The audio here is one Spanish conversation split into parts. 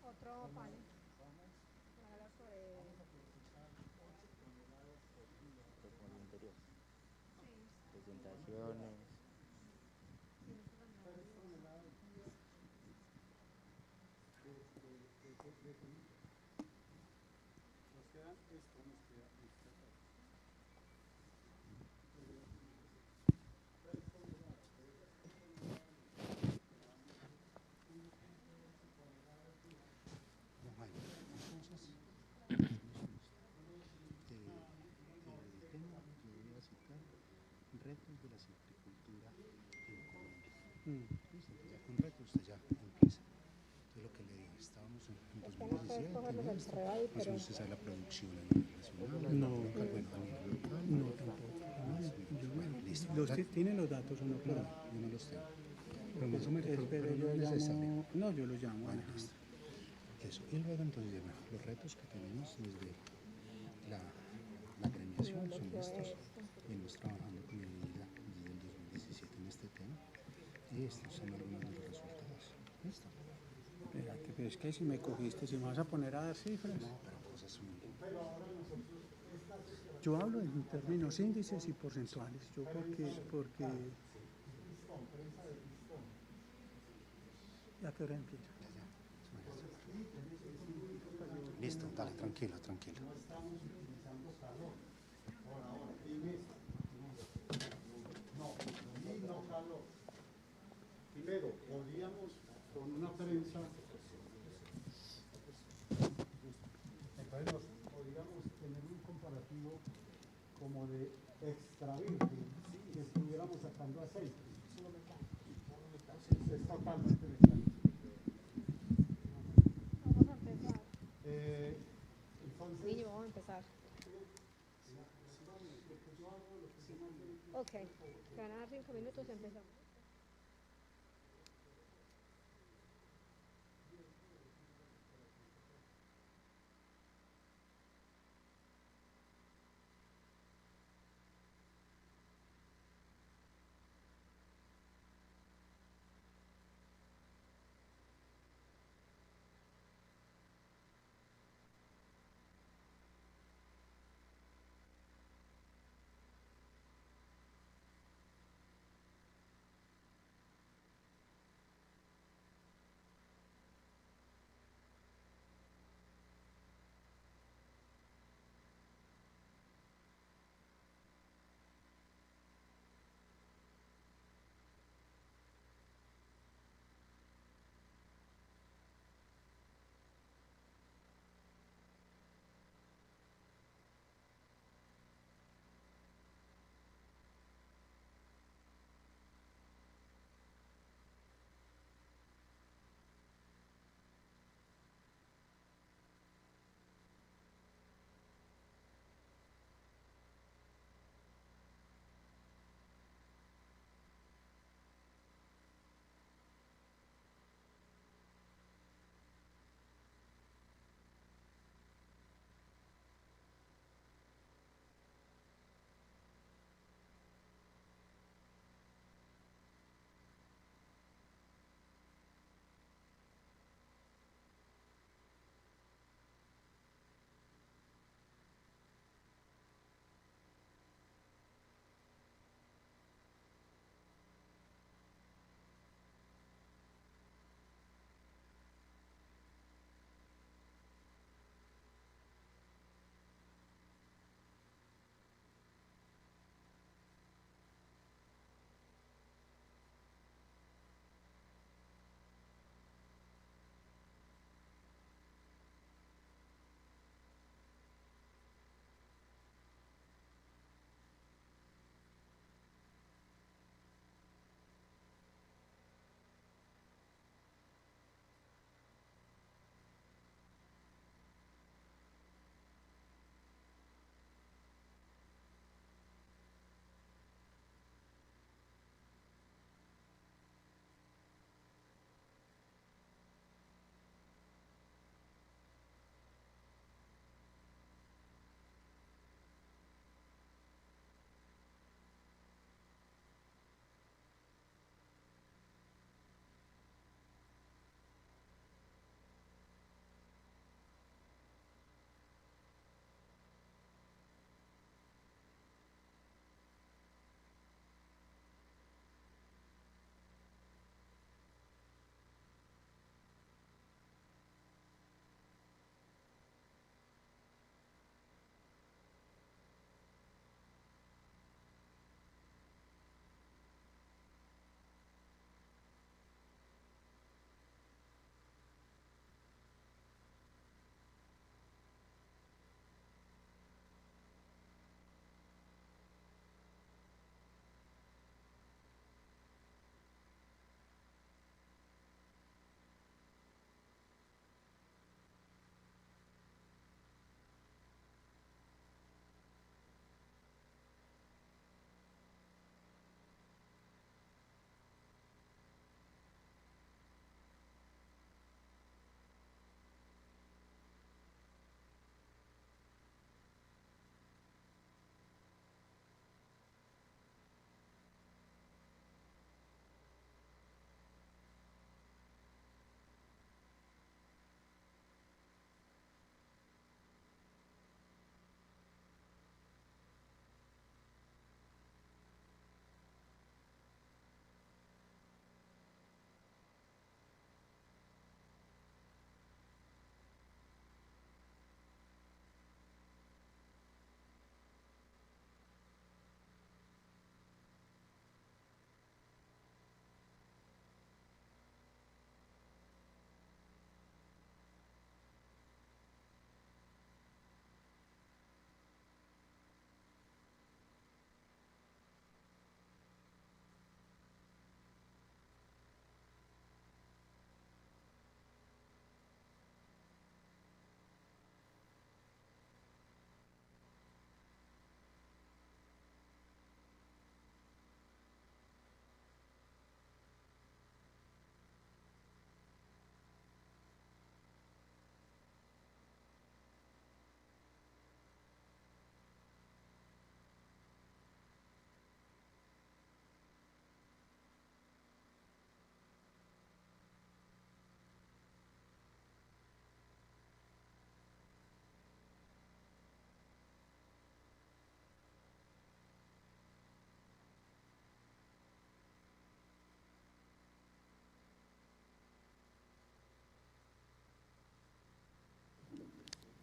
Otro panel. Habla sobre... Pero como el interior. Sí, Presentaciones. ciencias agrarias. Bueno, entonces, el tema que yo voy a citar, retos de la silvicultura en Colombia. Listo, entonces ya con retos usted ya empieza. Entonces lo que le dije, estábamos en Es que no puedes 2017 cogerlos en del esto, correo ahí, más o pero... menos usted sabe la producción a nivel nacional, a nivel local, bueno, a nivel local. No, tampoco. Bueno, listo. ¿Tienen los datos o no? No, yo no los tengo. Pero más o menos, Espere, pero no yo es necesario. llamo... No, yo lo llamo, Bueno, Alejandro. listo. Eso. Y luego entonces, ya, bueno, los retos que tenemos desde la agremiación son estos. Venimos trabajando con el IDA desde el 2017 en este tema. Y estos son algunos de los resultados. ¿Listo? Espérate, pero es que si me cogiste, si me vas a poner a dar cifras. No, pero cosas muy... Yo hablo en términos índices y porcentuales. Yo porque... ¿Ya qué hora empieza? Ya. Listo, dale, tranquilo, tranquilo. Primero, podríamos con una prensa, entonces podríamos tener un comparativo como de extra virgen, que estuviéramos sacando aceite. Es totalmente mecánico. Vamos a empezar. Entonces, Niño, vamos a empezar. Ok, te van a dar 5 minutos y empezamos.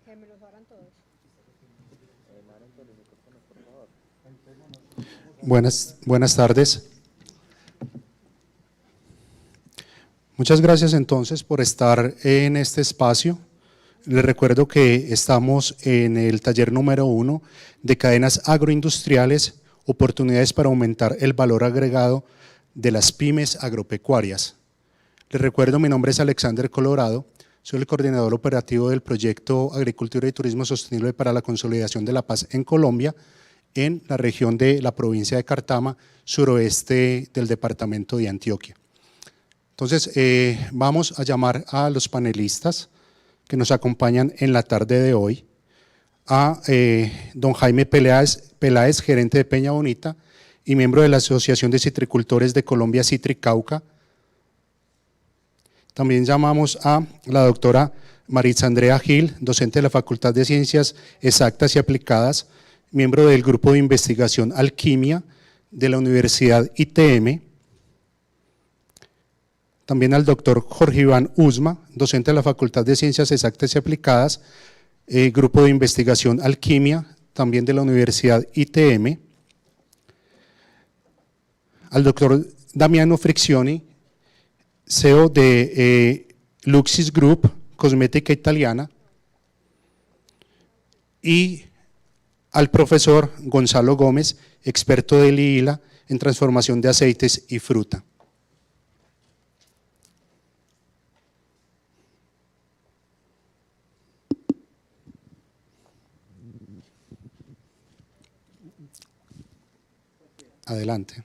Que me los harán todos. Buenas tardes. Muchas gracias entonces por estar en este espacio. Les recuerdo que estamos en el taller número 1 de cadenas agroindustriales, oportunidades para aumentar el valor agregado de las pymes agropecuarias. Les recuerdo, mi nombre es Alexander Colorado, soy el coordinador operativo del proyecto Agricultura y Turismo Sostenible para la Consolidación de la Paz en Colombia, en la región de la provincia de Cartama, suroeste del departamento de Antioquia. Entonces, vamos a llamar a los panelistas que nos acompañan en la tarde de hoy, a don Jaime Peláez, gerente de Peña Bonita y miembro de la Asociación de Citricultores de Colombia, Citricauca. También llamamos a la doctora Maritza Andrea Gil, docente de la Facultad de Ciencias Exactas y Aplicadas, miembro del Grupo de Investigación Alquimia de la Universidad ITM. También al doctor Jorge Iván Usma, docente de la Facultad de Ciencias Exactas y Aplicadas, Grupo de Investigación Alquimia, también de la Universidad ITM. Al doctor Damiano Friccioni, CEO de Luxis Group, cosmética italiana. Y al profesor Gonzalo Gómez, experto del IILA en transformación de aceites y fruta. Adelante.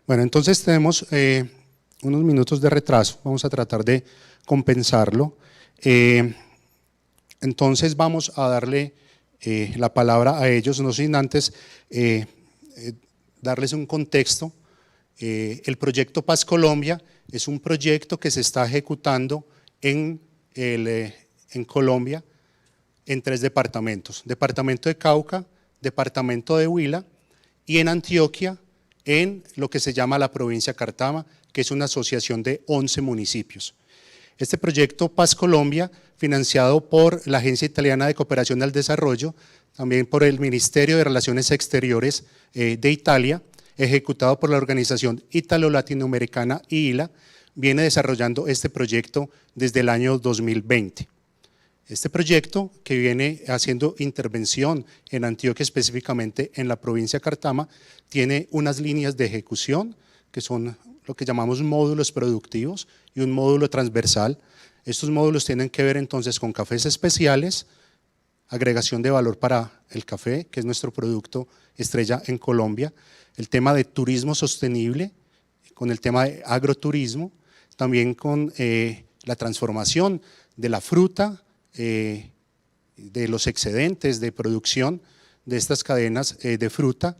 Bueno, entonces tenemos unos minutos de retraso, vamos a tratar de compensarlo. Entonces vamos a darle la palabra a ellos, no sin antes darles un contexto. El proyecto Paz Colombia es un proyecto que se está ejecutando en Colombia en 3 departamentos: departamento de Cauca, departamento de Huila y en Antioquia, en lo que se llama la provincia Cartama, que es una asociación de 11 municipios. Este proyecto Paz Colombia, financiado por la Agencia Italiana de Cooperación al Desarrollo, también por el Ministerio de Relaciones Exteriores de Italia, ejecutado por la Organización Ítalo-Latinoamericana IILA, viene desarrollando este proyecto desde el año 2020. Este proyecto, que viene haciendo intervención en Antioquia, específicamente en la provincia de Cartama, tiene unas líneas de ejecución que son lo que llamamos módulos productivos y un módulo transversal. Estos módulos tienen que ver entonces con cafés especiales, agregación de valor para el café, que es nuestro producto estrella en Colombia, el tema de turismo sostenible, con el tema de agroturismo, también con la transformación de la fruta, de los excedentes de producción de estas cadenas de fruta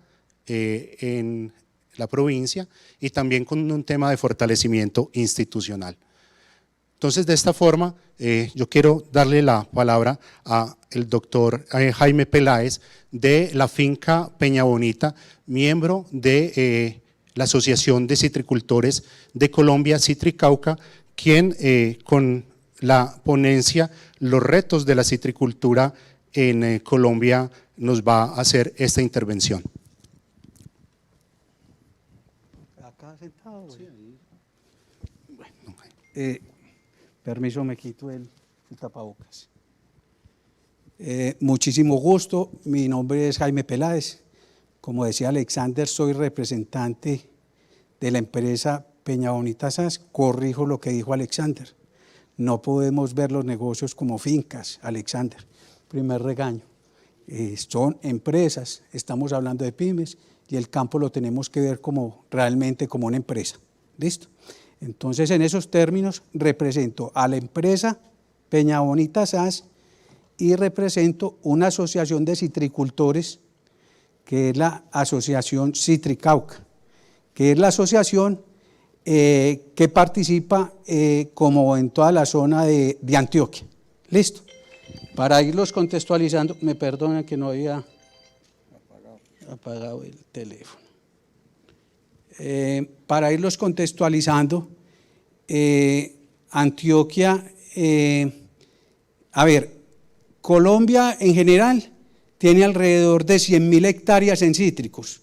en la provincia, y también con un tema de fortalecimiento institucional. Entonces, de esta forma, yo quiero darle la palabra al doctor Jaime Peláez de la finca Peña Bonita, miembro de la Asociación de Citricultores de Colombia, Citricauca, quien con la ponencia Los retos de la citricultura en Colombia nos va a hacer esta intervención. Acá sentado. Permiso, me quito el tapabocas. Muchísimo gusto, mi nombre es Jaime Peláez. Como decía Alexander, soy representante de la empresa Peña Bonita SAS. Corrijo lo que dijo Alexander. No podemos ver los negocios como fincas, Alexander. Primer regaño. Son empresas, estamos hablando de pymes, y el campo lo tenemos que ver como realmente como una empresa. ¿Listo? Entonces, en esos términos, represento a la empresa Peña Bonita SAS y represento una asociación de citricultores, que es la Asociación Citricauca, que es la asociación que participa como en toda la zona de Antioquia. ¿Listo? Para irlos contextualizando, me perdonan que no había apagado el teléfono. Para irlos contextualizando, Antioquia, a ver, Colombia en general tiene alrededor de 100.000 hectáreas en cítricos.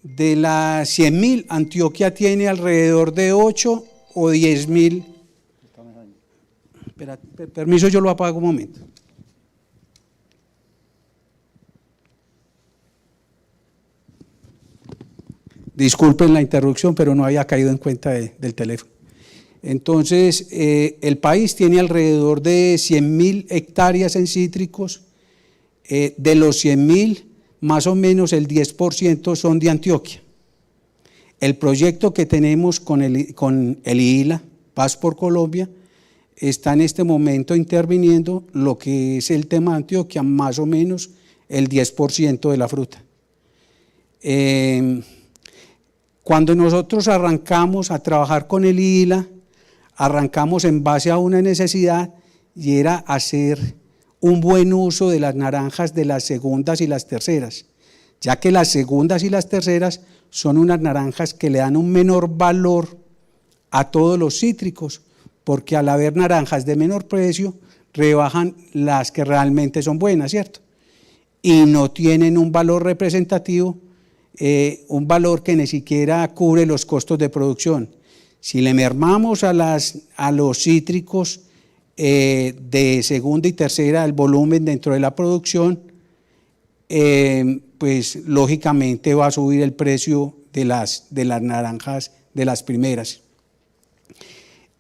De las 100.000, Antioquia tiene alrededor de 8 o 10.000. Espera, permiso, yo lo apago un momento. Disculpen la interrupción, pero no había caído en cuenta del teléfono. Entonces, el país tiene alrededor de 100.000 hectáreas en cítricos. De los 100.000, más o menos el 10% son de Antioquia. El proyecto que tenemos con el IILA, Paz por Colombia, está en este momento interviniendo lo que es el tema de Antioquia, más o menos el 10% de la fruta. Cuando nosotros arrancamos a trabajar con el IILA, arrancamos en base a una necesidad y era hacer un buen uso de las naranjas de las segundas y las terceras, ya que las segundas y las terceras son unas naranjas que le dan un menor valor a todos los cítricos, porque al haber naranjas de menor precio, rebajan las que realmente son buenas, ¿cierto? Y no tienen un valor representativo, un valor que ni siquiera cubre los costos de producción. Si le mermamos a los cítricos de segunda y tercera el volumen dentro de la producción, pues lógicamente va a subir el precio de las naranjas de las primeras.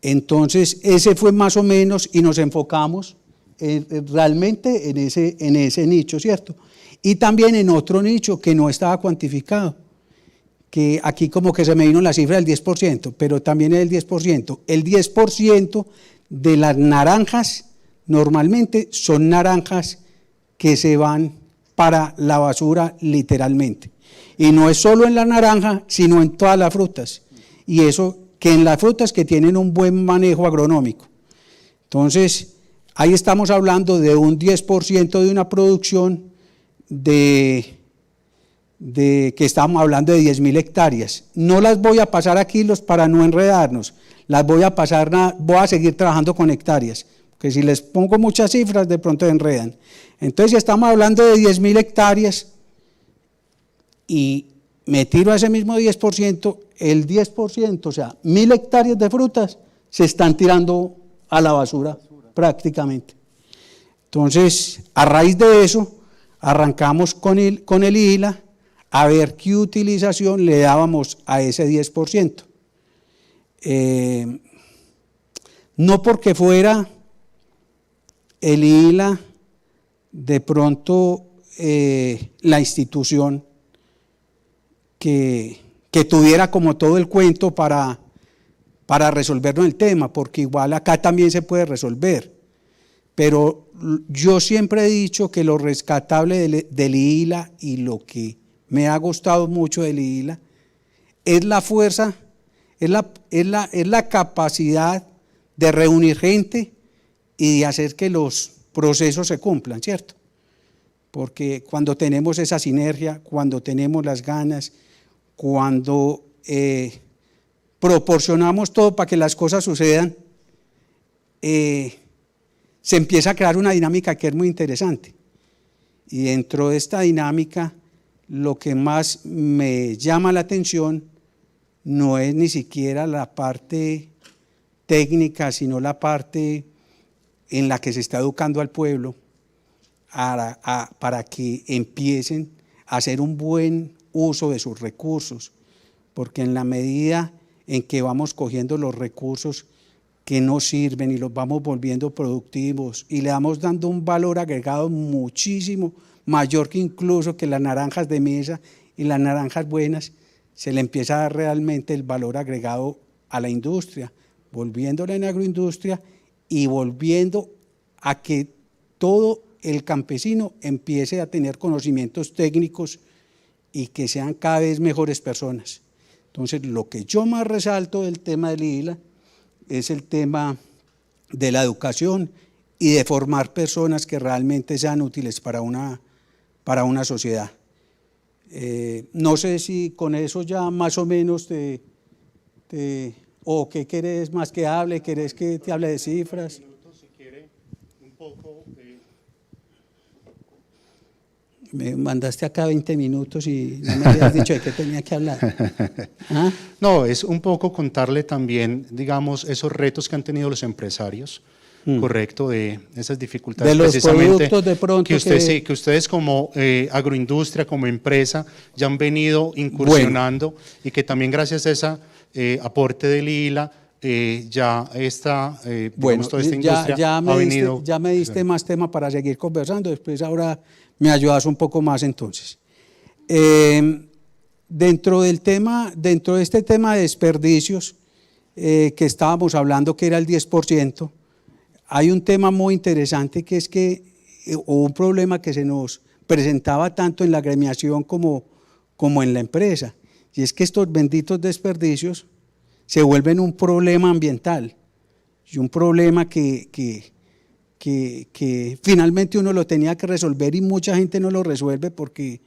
Entonces, ese fue más o menos, y nos enfocamos realmente en ese nicho, ¿cierto? Y también en otro nicho que no estaba cuantificado, que aquí como que se me vino la cifra del 10%, pero también es el 10%. El 10% de las naranjas normalmente son naranjas que se van para la basura literalmente. Y no es solo en la naranja, sino en todas las frutas. Y eso que en las frutas que tienen un buen manejo agronómico. Entonces, ahí estamos hablando de un 10% de una producción que estamos hablando de 10.000 hectáreas. No las voy a pasar a kilos para no enredarnos, las voy a voy a seguir trabajando con hectáreas, porque si les pongo muchas cifras de pronto enredan. Entonces, si estamos hablando de 10.000 hectáreas y me tiro a ese mismo 10%, el 10%, o sea, 1.000 hectáreas de frutas se están tirando a la basura prácticamente. Entonces, a raíz de eso, arrancamos con el IILA a ver qué utilización le dábamos a ese 10%. No porque fuera el IILA de pronto la institución que tuviera como todo el cuento para resolvernos el tema, porque igual acá también se puede resolver. Pero yo siempre he dicho que lo rescatable del IILA y lo que me ha gustado mucho del IILA es la fuerza, es la capacidad de reunir gente y de hacer que los procesos se cumplan, ¿cierto? Porque cuando tenemos esa sinergia, cuando tenemos las ganas, cuando proporcionamos todo para que las cosas sucedan, se empieza a crear una dinámica que es muy interesante. Y dentro de esta dinámica, lo que más me llama la atención no es ni siquiera la parte técnica, sino la parte en la que se está educando al pueblo para que empiecen a hacer un buen uso de sus recursos, porque en la medida en que vamos cogiendo los recursos que no sirven y los vamos volviendo productivos y le vamos dando un valor agregado muchísimo mayor que incluso que las naranjas de mesa y las naranjas buenas, se le empieza a dar realmente el valor agregado a la industria, volviéndola en agroindustria y volviendo a que todo el campesino empiece a tener conocimientos técnicos y que sean cada vez mejores personas. Entonces, lo que yo más resalto del tema del IILA es el tema de la educación y de formar personas que realmente sean útiles para una sociedad. No sé si con eso ya más o menos o qué querés más que hable, querés que te hable de cifras. Si quiere, un poco. Me mandaste acá 20 minutos y no me habías dicho de qué tenía que hablar. ¿Ah? No, es un poco contarle también, digamos, esos retos que han tenido los empresarios, correcto, de esas dificultades De los precisamente productos de pronto que, sí, que ustedes como agroindustria, como empresa, ya han venido incursionando y que también gracias a ese aporte del ILA, ya esta, Bueno, toda esta industria ya ha venido. ya me diste más tema para seguir conversando, después ahora me ayudas un poco más entonces. Dentro de este tema de desperdicios que estábamos hablando, que era el 10%, hay un tema muy interesante que es que hubo un problema que se nos presentaba tanto en la agremiación como en la empresa, y es que estos benditos desperdicios se vuelven un problema ambiental y un problema que finalmente uno lo tenía que resolver y mucha gente no lo resuelve porque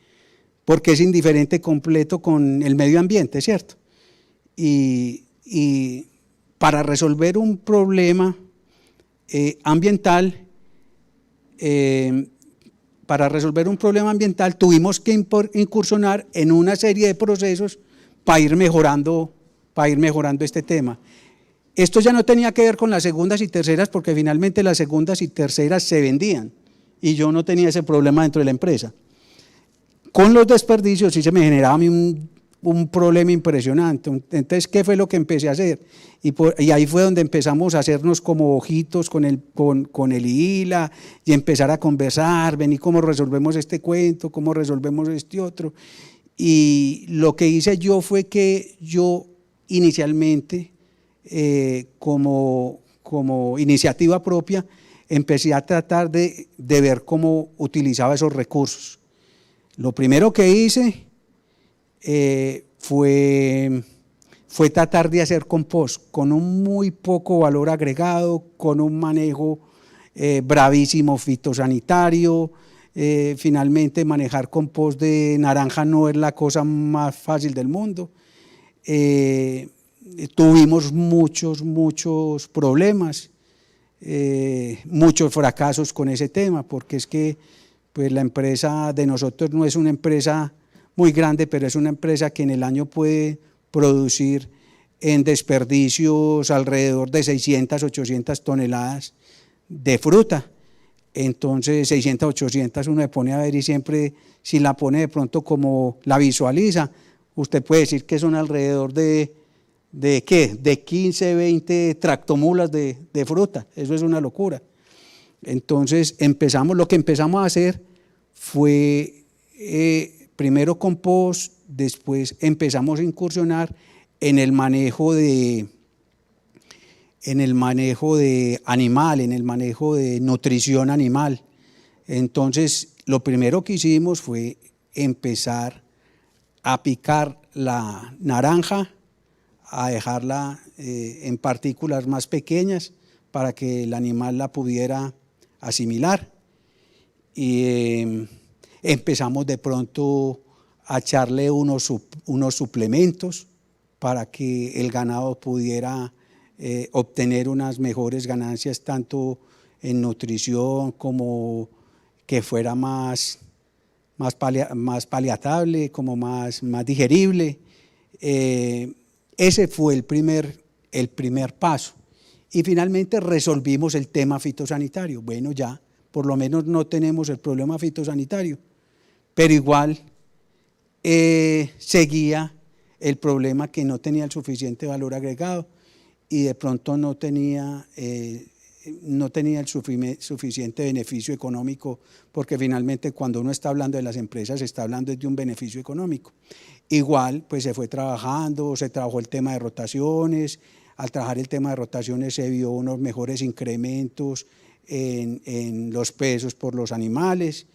es indiferente completo con el medio ambiente, ¿cierto? Y para resolver un problema ambiental, tuvimos que incursionar en una serie de procesos para ir mejorando este tema. Esto ya no tenía que ver con las segundas y terceras, porque finalmente las segundas y terceras se vendían y yo no tenía ese problema dentro de la empresa. Con los desperdicios sí se me generaba a mí un problema impresionante. Entonces, ¿qué fue lo que empecé a hacer? Y ahí fue donde empezamos a hacernos como ojitos con el ILA y empezar a conversar, vení, ¿cómo resolvemos este cuento? ¿Cómo resolvemos este otro? Y lo que hice yo fue que yo inicialmente, como iniciativa propia, empecé a tratar de ver cómo utilizaba esos recursos. Lo primero que hice fue tratar de hacer compost con un muy poco valor agregado, con un manejo bravísimo fitosanitario. Finalmente manejar compost de naranja no es la cosa más fácil del mundo. Tuvimos muchos problemas, muchos fracasos con ese tema, porque es que pues, la empresa de nosotros no es una empresa muy grande, pero es una empresa que en el año puede producir en desperdicios alrededor de 600, 800 toneladas de fruta. Entonces 600, 800 uno se pone a ver y siempre, si la pone de pronto como la visualiza, usted puede decir que son alrededor de ¿qué? De 15, 20 tractomulas de fruta. Eso es una locura. Entonces lo que empezamos a hacer fue primero compost, después empezamos a incursionar en el manejo de animal, en el manejo de nutrición animal. Entonces, lo primero que hicimos fue empezar a picar la naranja, a dejarla en partículas más pequeñas para que el animal la pudiera asimilar. Y empezamos de pronto a echarle unos suplementos para que el ganado pudiera obtener unas mejores ganancias tanto en nutrición como que fuera más paliatable, como más digerible. Ese fue el primer paso. Y finalmente resolvimos el tema fitosanitario. Bueno, ya por lo menos no tenemos el problema fitosanitario, pero igual seguía el problema que no tenía el suficiente valor agregado y de pronto no tenía el suficiente beneficio económico, porque finalmente cuando uno está hablando de las empresas se está hablando de un beneficio económico. Igual pues se fue trabajando, se trabajó el tema de rotaciones. Al trabajar el tema de rotaciones se vio unos mejores incrementos en los pesos por los animales,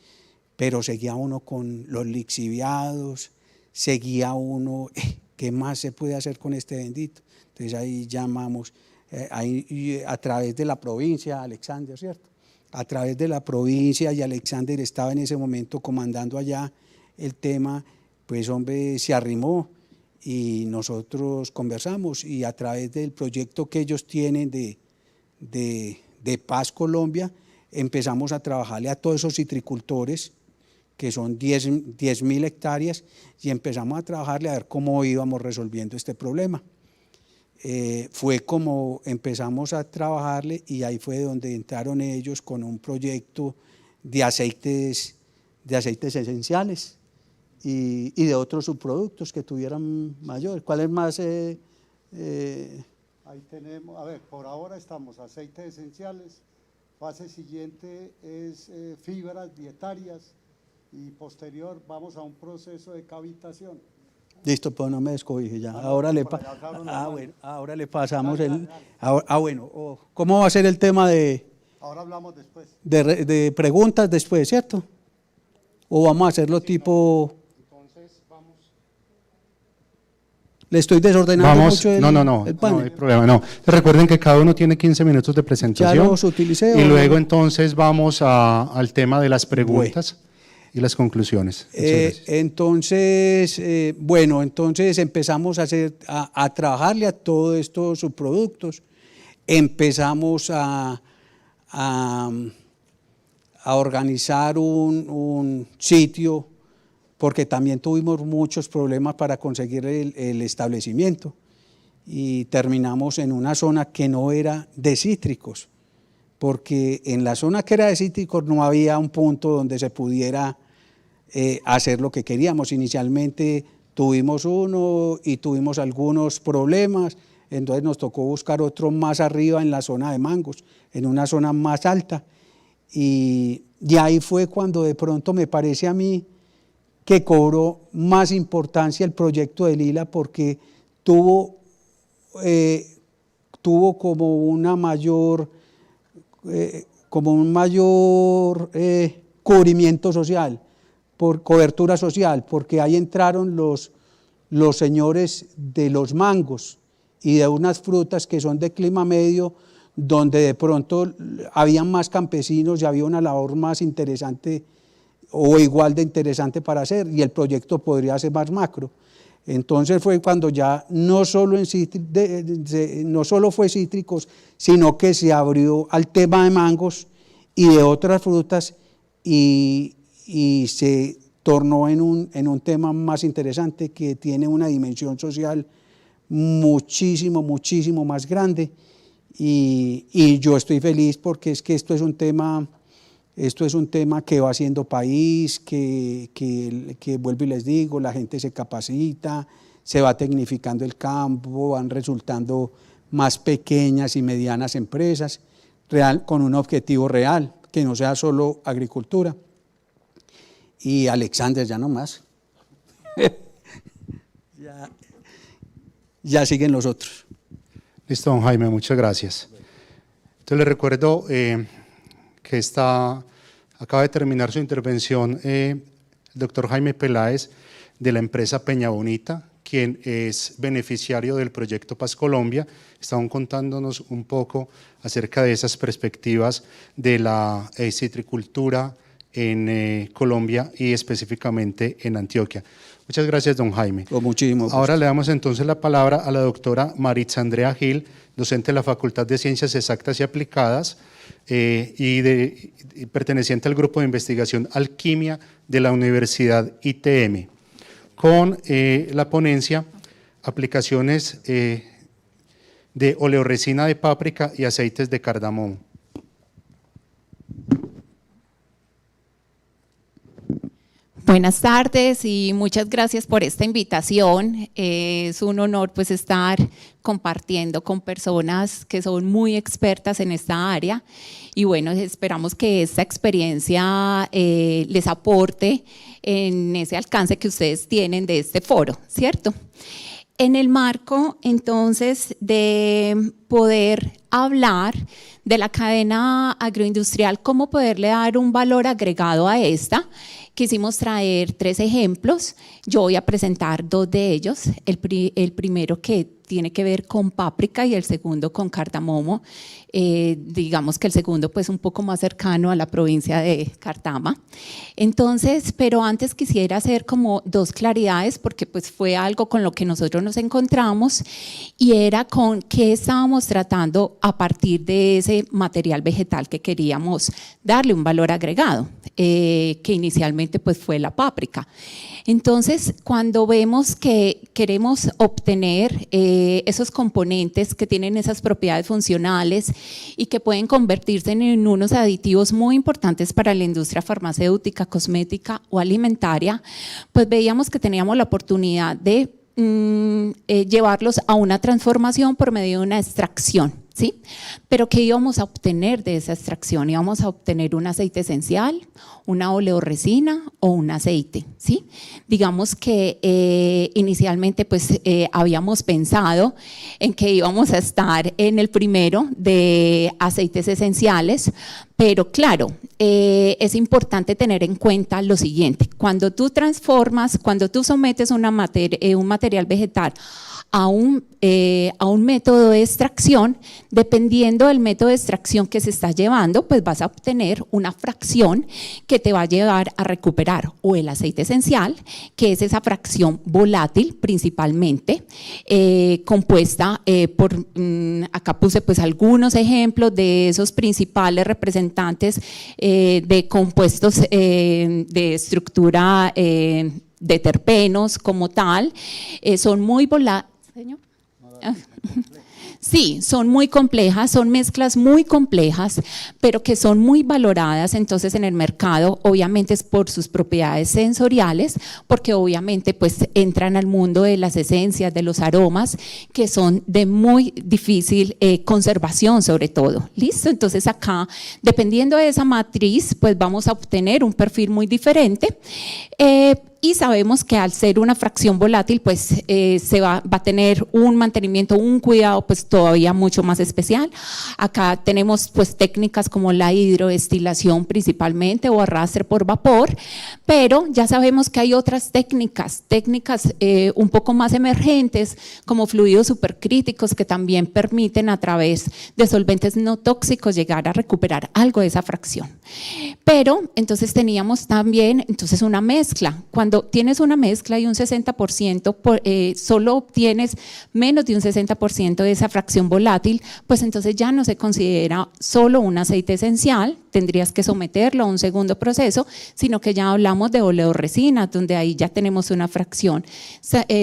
pero seguía uno con los lixiviados, seguía uno, ¿qué más se puede hacer con este bendito? Entonces ahí llamamos, a través de la provincia, Alexander, ¿cierto? A través de la provincia, y Alexander estaba en ese momento comandando allá el tema, pues hombre, se arrimó y nosotros conversamos y a través del proyecto que ellos tienen de Paz Colombia, empezamos a trabajarle a todos esos citricultores, que son 10.000 hectáreas, y empezamos a trabajarle a ver cómo íbamos resolviendo este problema. Fue como empezamos a trabajarle y ahí fue donde entraron ellos con un proyecto de aceites esenciales y de otros subproductos que tuvieran mayor. ¿Cuál es más? Ahí tenemos, a ver, por ahora estamos aceites esenciales, fase siguiente es fibras dietarias y posterior vamos a un proceso de cavitación. Listo, pues no me descobije ya. Ah, Ahora, no, por allá hablaron normal. bueno, ahora le pasamos Dale, el… dale. Bueno, ¿cómo va a ser el tema Ahora hablamos después. de preguntas después, cierto? ¿O vamos a hacerlo tipo… Entonces vamos. Le estoy desordenando mucho el no panel? hay problema, no. Recuerden que cada uno tiene 15 minutos de presentación. Ya los utilicé. Y ¿o luego no? entonces vamos al tema de las preguntas y las conclusiones. Muchas gracias. Entonces empezamos a trabajarle a todos estos subproductos, empezamos a organizar un sitio, porque también tuvimos muchos problemas para conseguir el establecimiento y terminamos en una zona que no era de cítricos, porque en la zona que era de cítricos no había un punto donde se pudiera hacer lo que queríamos. Inicialmente tuvimos uno y tuvimos algunos problemas, entonces nos tocó buscar otro más arriba en la zona de mangos, en una zona más alta, y ahí fue cuando de pronto me parece a mí que cobró más importancia el proyecto de Lila, porque tuvo como un mayor cubrimiento social, por cobertura social, porque ahí entraron los señores de los mangos y de unas frutas que son de clima medio, donde de pronto habían más campesinos y había una labor más interesante o igual de interesante para hacer, y el proyecto podría ser más macro. Entonces fue cuando ya no solo fue cítricos, sino que se abrió al tema de mangos y de otras frutas, y se tornó en un tema más interesante que tiene una dimensión social muchísimo más grande, y yo estoy feliz porque es que esto es un tema que va haciendo país, que vuelvo y les digo, la gente se capacita, se va tecnificando el campo, van resultando más pequeñas y medianas empresas, con un objetivo real, que no sea solo agricultura. Y Alexander, ya no más. ya siguen los otros. Listo, don Jaime, muchas gracias. Entonces le recuerdo que acaba de terminar su intervención el doctor Jaime Peláez, de la empresa Peña Bonita, quien es beneficiario del proyecto Paz Colombia. Estaban contándonos un poco acerca de esas perspectivas de la citricultura en Colombia y específicamente en Antioquia. Muchas gracias, don Jaime. Con muchísimo gusto. Ahora le damos entonces la palabra a la doctora Maritza Andrea Gil, docente de la Facultad de Ciencias Exactas y Aplicadas y perteneciente al grupo de investigación Alquimia de la Universidad ITM, con la ponencia Aplicaciones de oleoresina de páprica y aceites de cardamomo. Buenas tardes y muchas gracias por esta invitación. Es un honor pues estar compartiendo con personas que son muy expertas en esta área, y bueno, esperamos que esta experiencia les aporte en ese alcance que ustedes tienen de este foro, ¿cierto? En el marco entonces de poder hablar de la cadena agroindustrial, cómo poderle dar un valor agregado a esta. Quisimos traer 3 ejemplos, yo voy a presentar 2 de ellos, el primero que tiene que ver con páprica y el segundo con cardamomo, digamos que el segundo pues un poco más cercano a la provincia de Cartama. Entonces, pero antes quisiera hacer como 2 claridades porque pues fue algo con lo que nosotros nos encontramos y era con qué estábamos tratando a partir de ese material vegetal que queríamos darle un valor agregado, que inicialmente pues fue la páprica. Entonces, cuando vemos que queremos obtener esos componentes que tienen esas propiedades funcionales y que pueden convertirse en unos aditivos muy importantes para la industria farmacéutica, cosmética o alimentaria, pues veíamos que teníamos la oportunidad de llevarlos a una transformación por medio de una extracción, ¿sí? Pero ¿qué íbamos a obtener de esa extracción? Íbamos a obtener un aceite esencial, una oleoresina o un aceite, ¿sí? Digamos que inicialmente pues habíamos pensado en que íbamos a estar en el primero de aceites esenciales, pero claro, es importante tener en cuenta lo siguiente: cuando tú transformas, cuando tú sometes un material vegetal a un método de extracción, dependiendo del método de extracción que se está llevando, pues vas a obtener una fracción que te va a llevar a recuperar o el aceite esencial, que es esa fracción volátil principalmente, compuesta por, acá puse pues algunos ejemplos de esos principales representantes de compuestos de estructura de terpenos como tal, son muy volátiles. ¿Señor? Sí, son muy complejas, son mezclas muy complejas, pero que son muy valoradas entonces en el mercado, obviamente es por sus propiedades sensoriales, porque obviamente pues entran al mundo de las esencias, de los aromas, que son de muy difícil conservación sobre todo. ¿Listo? Entonces acá, dependiendo de esa matriz, pues vamos a obtener un perfil muy diferente. Y sabemos que al ser una fracción volátil, pues se va a tener un mantenimiento, un cuidado pues todavía mucho más especial. Acá tenemos pues técnicas como la hidrodestilación principalmente o arrastre por vapor, pero ya sabemos que hay otras técnicas un poco más emergentes como fluidos supercríticos que también permiten a través de solventes no tóxicos llegar a recuperar algo de esa fracción. Pero entonces teníamos también entonces una mezcla. Cuando tienes una mezcla y un 60%, solo obtienes menos de un 60% de esa fracción volátil, pues entonces ya no se considera solo un aceite esencial, tendrías que someterlo a un segundo proceso, sino que ya hablamos de oleoresina, donde ahí ya tenemos una fracción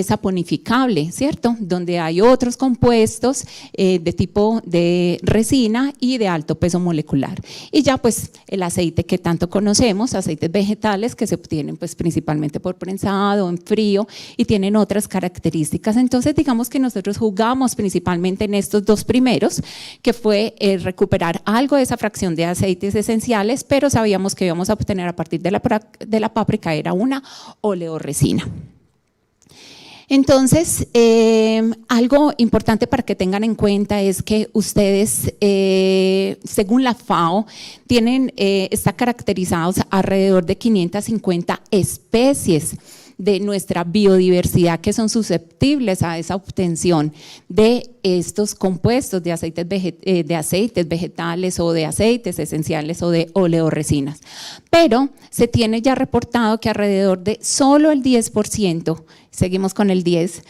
saponificable, ¿cierto? Donde hay otros compuestos de tipo de resina y de alto peso molecular. Y ya pues el aceite que tanto conocemos, aceites vegetales que se obtienen pues principalmente por prensado, en frío y tienen otras características. Entonces digamos que nosotros jugamos principalmente en estos 2 primeros, que fue recuperar algo de esa fracción de aceites esenciales, pero sabíamos que íbamos a obtener a partir de la páprica era una oleoresina. Entonces, algo importante para que tengan en cuenta es que ustedes, según la FAO, están caracterizados alrededor de 550 especies de nuestra biodiversidad que son susceptibles a esa obtención de estos compuestos de aceites vegetales o de aceites esenciales o de oleoresinas. Pero se tiene ya reportado que alrededor de solo el 10%, seguimos con el 10%,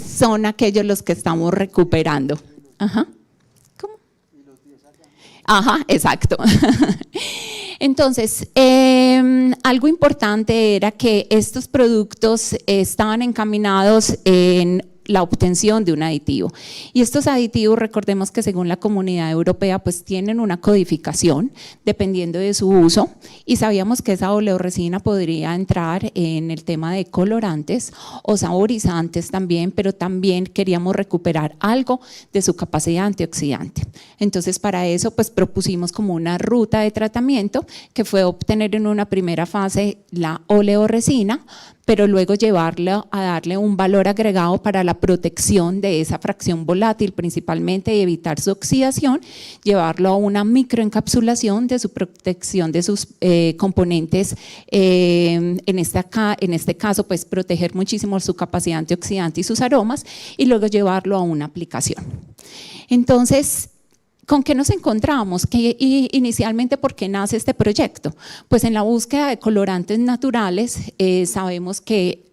son aquellos los que estamos recuperando. Ajá. ¿Cómo? Ajá, exacto. Entonces, algo importante era que estos productos estaban encaminados en la obtención de un aditivo. Y estos aditivos, recordemos que según la Comunidad Europea, pues tienen una codificación dependiendo de su uso, y sabíamos que esa oleoresina podría entrar en el tema de colorantes o saborizantes también, pero también queríamos recuperar algo de su capacidad antioxidante. Entonces para eso pues propusimos como una ruta de tratamiento que fue obtener en una primera fase la oleoresina, pero luego llevarlo a darle un valor agregado para la protección de esa fracción volátil principalmente y evitar su oxidación, llevarlo a una microencapsulación de su protección de sus componentes, en este caso pues proteger muchísimo su capacidad antioxidante y sus aromas, y luego llevarlo a una aplicación. Entonces, ¿con qué nos encontramos? Inicialmente, ¿por qué nace este proyecto? Pues en la búsqueda de colorantes naturales sabemos que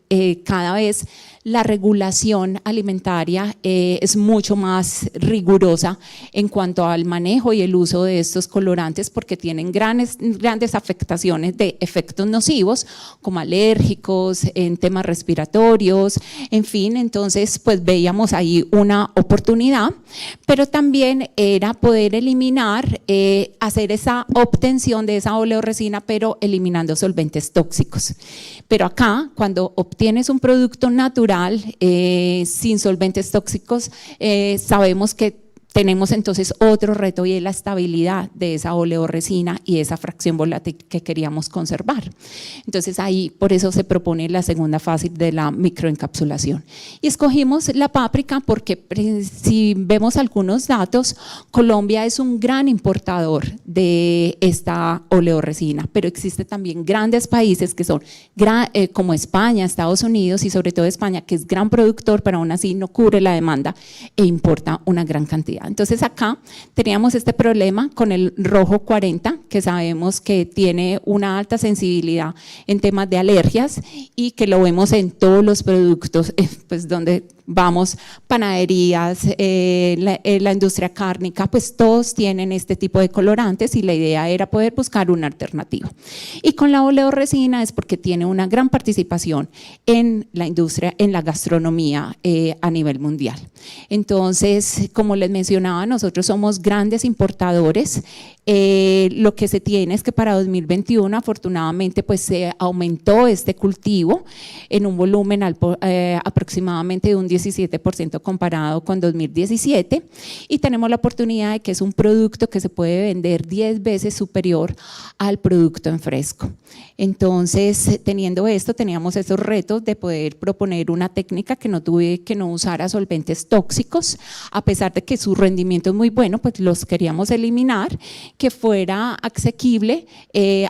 cada vez la regulación alimentaria es mucho más rigurosa en cuanto al manejo y el uso de estos colorantes, porque tienen grandes afectaciones de efectos nocivos como alérgicos, en temas respiratorios, en fin. Entonces pues veíamos ahí una oportunidad, pero también era poder eliminar, hacer esa obtención de esa oleoresina, pero eliminando solventes tóxicos. Pero acá, cuando obtienes un producto natural sin solventes tóxicos, sabemos que tenemos entonces otro reto, y es la estabilidad de esa oleoresina y esa fracción volátil que queríamos conservar. Entonces ahí por eso se propone la segunda fase de la microencapsulación. Y escogimos la páprica porque si vemos algunos datos, Colombia es un gran importador de esta oleoresina, pero existen también grandes países que son como España, Estados Unidos y sobre todo España, que es gran productor, pero aún así no cubre la demanda e importa una gran cantidad. Entonces acá teníamos este problema con el rojo 40, que sabemos que tiene una alta sensibilidad en temas de alergias y que lo vemos en todos los productos, pues donde vamos, panaderías, la industria cárnica, pues todos tienen este tipo de colorantes, y la idea era poder buscar una alternativa. Y con la oleoresina es porque tiene una gran participación en la industria, en la gastronomía a nivel mundial. Entonces, como les mencionaba, nosotros somos grandes importadores. Lo que se tiene es que para 2021 afortunadamente pues se aumentó este cultivo en un volumen aproximadamente de un 17% comparado con 2017, y tenemos la oportunidad de que es un producto que se puede vender 10 veces superior al producto en fresco. Entonces, teniendo esto, teníamos esos retos de poder proponer una técnica que no usara solventes tóxicos, a pesar de que su rendimiento es muy bueno, pues los queríamos eliminar, que fuera asequible.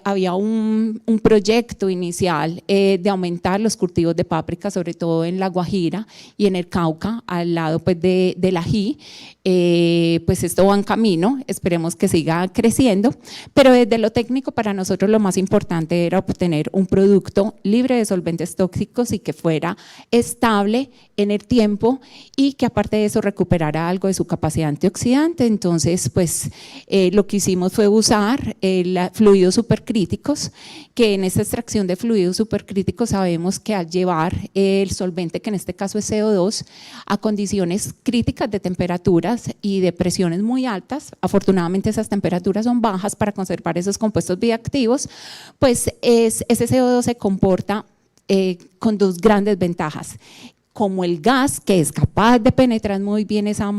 Había un proyecto inicial de aumentar los cultivos de páprica, sobre todo en La Guajira y en el Cauca, al lado pues del ají. Pues esto va en camino, esperemos que siga creciendo, pero desde lo técnico para nosotros lo más importante era obtener un producto libre de solventes tóxicos y que fuera estable en el tiempo, y que aparte de eso recuperara algo de su capacidad antioxidante. Entonces pues lo que hicimos fue usar fluidos supercríticos, que en esta extracción de fluidos supercríticos sabemos que al llevar el solvente, que en este caso es CO2, a condiciones críticas de temperaturas y de presiones muy altas, afortunadamente esas temperaturas son bajas para conservar esos compuestos bioactivos, pues ese CO2 se comporta con dos grandes ventajas, como el gas, que es capaz de penetrar muy bien esa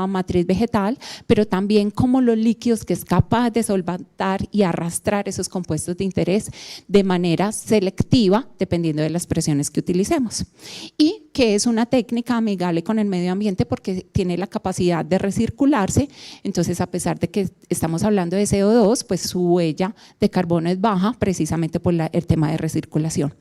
matriz vegetal, pero también como los líquidos, que es capaz de solventar y arrastrar esos compuestos de interés de manera selectiva, dependiendo de las presiones que utilicemos. Y que es una técnica amigable con el medio ambiente porque tiene la capacidad de recircularse. Entonces, a pesar de que estamos hablando de CO2, pues su huella de carbono es baja precisamente por el tema de recirculación.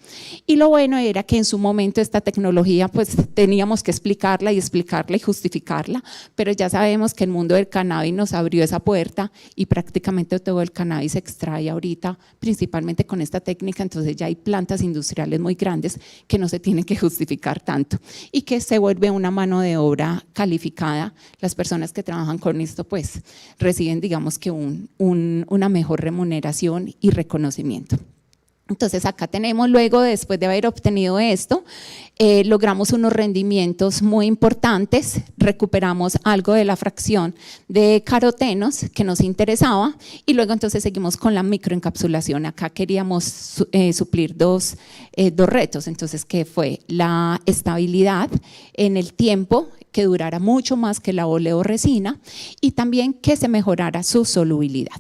Y lo bueno era que en su momento esta tecnología pues teníamos que explicarla y justificarla, pero ya sabemos que el mundo del cannabis nos abrió esa puerta y prácticamente todo el cannabis se extrae ahorita principalmente con esta técnica. Entonces ya hay plantas industriales muy grandes que no se tienen que justificar tanto y que se vuelve una mano de obra calificada. Las personas que trabajan con esto pues reciben, digamos que una mejor remuneración y reconocimiento. Entonces acá tenemos luego, después de haber obtenido esto, logramos unos rendimientos muy importantes, recuperamos algo de la fracción de carotenos que nos interesaba y luego entonces seguimos con la microencapsulación. Acá queríamos suplir dos retos, entonces que fue la estabilidad en el tiempo, que durara mucho más que la oleoresina y también que se mejorara su solubilidad.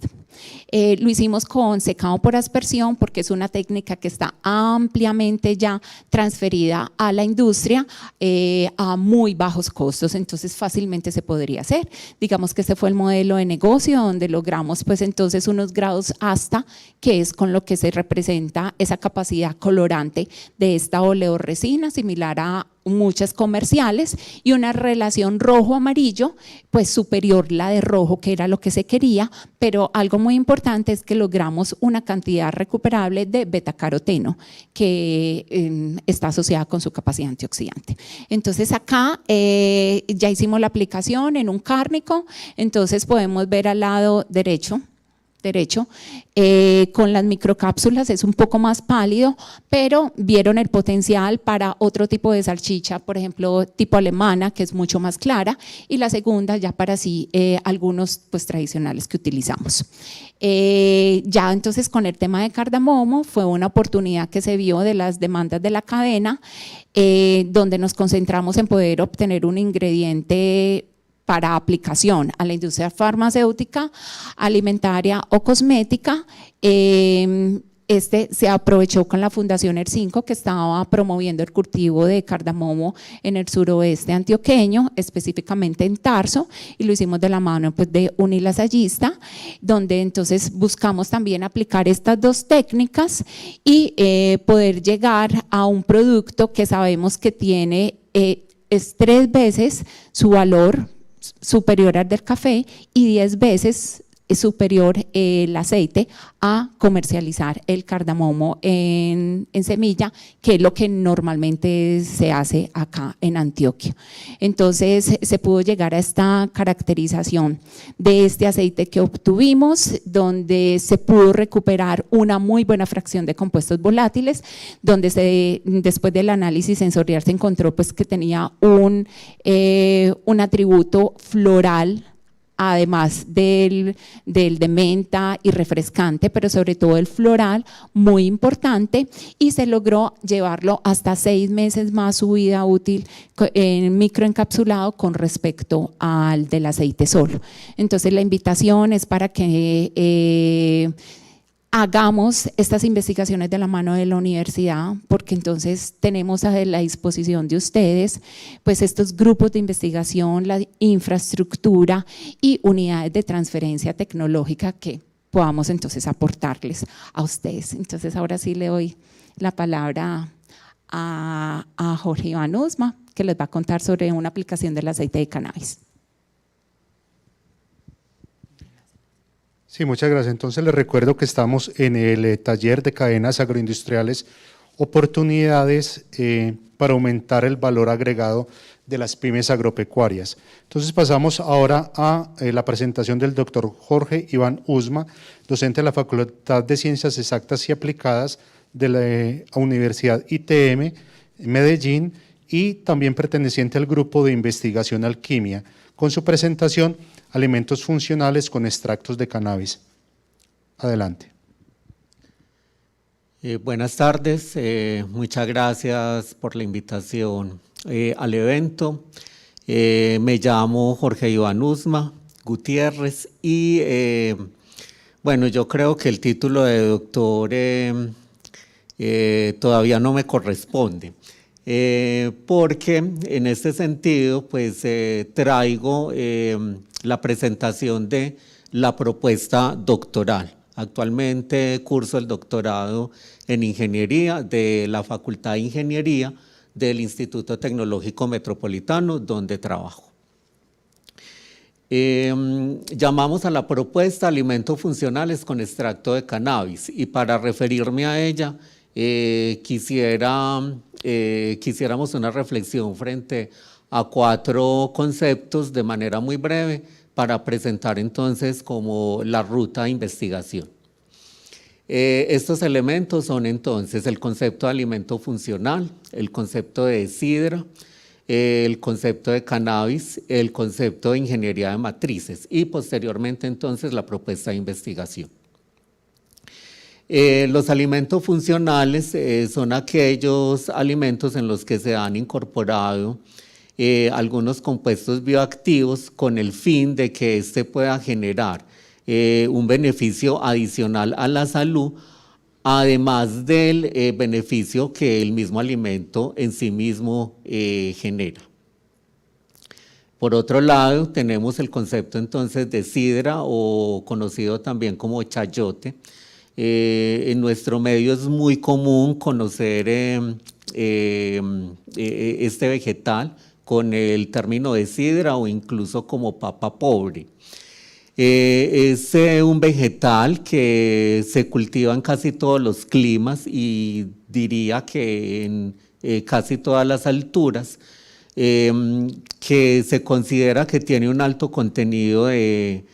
Lo hicimos con secado por aspersión porque es una técnica que está ampliamente ya transferida a la industria a muy bajos costos, entonces fácilmente se podría hacer. Digamos que este fue el modelo de negocio donde logramos pues entonces unos grados hasta, que es con lo que se representa esa capacidad colorante de esta oleoresina, similar a muchas comerciales, y una relación rojo-amarillo pues superior la de rojo, que era lo que se quería, pero algo muy importante es que logramos una cantidad recuperable de betacaroteno que está asociada con su capacidad antioxidante. Entonces acá ya hicimos la aplicación en un cárnico, entonces podemos ver al lado derecho, con las microcápsulas es un poco más pálido, pero vieron el potencial para otro tipo de salchicha, por ejemplo tipo alemana, que es mucho más clara, y la segunda ya para sí algunos pues tradicionales que utilizamos. Ya entonces con el tema de cardamomo fue una oportunidad que se vio de las demandas de la cadena, donde nos concentramos en poder obtener un ingrediente para aplicación a la industria farmacéutica, alimentaria o cosmética. Este se aprovechó con la Fundación ER5, que estaba promoviendo el cultivo de cardamomo en el suroeste antioqueño, específicamente en Tarso, y lo hicimos de la mano pues, de Unilasallista, donde entonces buscamos también aplicar estas dos técnicas y poder llegar a un producto que sabemos que tiene es 3 veces su valor superior al del café y 10 veces superior el aceite a comercializar el cardamomo en semilla, que es lo que normalmente se hace acá en Antioquia. Entonces se pudo llegar a esta caracterización de este aceite que obtuvimos, donde se pudo recuperar una muy buena fracción de compuestos volátiles, donde después del análisis sensorial se encontró pues, que tenía un atributo floral, además del de menta y refrescante, pero sobre todo el floral, muy importante, y se logró llevarlo hasta 6 meses más su vida útil en microencapsulado con respecto al del aceite solo. Entonces la invitación es para que hagamos estas investigaciones de la mano de la universidad, porque entonces tenemos a la disposición de ustedes pues estos grupos de investigación, la infraestructura y unidades de transferencia tecnológica que podamos entonces aportarles a ustedes. Entonces ahora sí le doy la palabra a Jorge Iván Uzma, que les va a contar sobre una aplicación del aceite de cannabis. Sí, muchas gracias. Entonces les recuerdo que estamos en el taller de cadenas agroindustriales, oportunidades para aumentar el valor agregado de las pymes agropecuarias. Entonces pasamos ahora a la presentación del doctor Jorge Iván Uzma, docente de la Facultad de Ciencias Exactas y Aplicadas de la Universidad ITM Medellín y también perteneciente al grupo de investigación Alquimia, con su presentación Alimentos funcionales con extractos de cannabis. Adelante. Buenas tardes, muchas gracias por la invitación al evento. Me llamo Jorge Iván Uzma Gutiérrez y bueno, yo creo que el título de doctor todavía no me corresponde. Porque en este sentido pues traigo la presentación de la propuesta doctoral. Actualmente curso el doctorado en Ingeniería de la Facultad de Ingeniería del Instituto Tecnológico Metropolitano, donde trabajo. Llamamos a la propuesta alimentos funcionales con extracto de cannabis y para referirme a ella quisiéramos una reflexión frente a 4 conceptos de manera muy breve para presentar entonces como la ruta de investigación. Estos elementos son entonces el concepto de alimento funcional, el concepto de sidra, el concepto de cannabis, el concepto de ingeniería de matrices y posteriormente entonces la propuesta de investigación. Los alimentos funcionales son aquellos alimentos en los que se han incorporado algunos compuestos bioactivos con el fin de que éste pueda generar un beneficio adicional a la salud, además del beneficio que el mismo alimento en sí mismo genera. Por otro lado, tenemos el concepto entonces de sidra o conocido también como chayote. En nuestro medio es muy común conocer este vegetal con el término de sidra o incluso como papa pobre. Es un vegetal que se cultiva en casi todos los climas y diría que en casi todas las alturas, que se considera que tiene un alto contenido de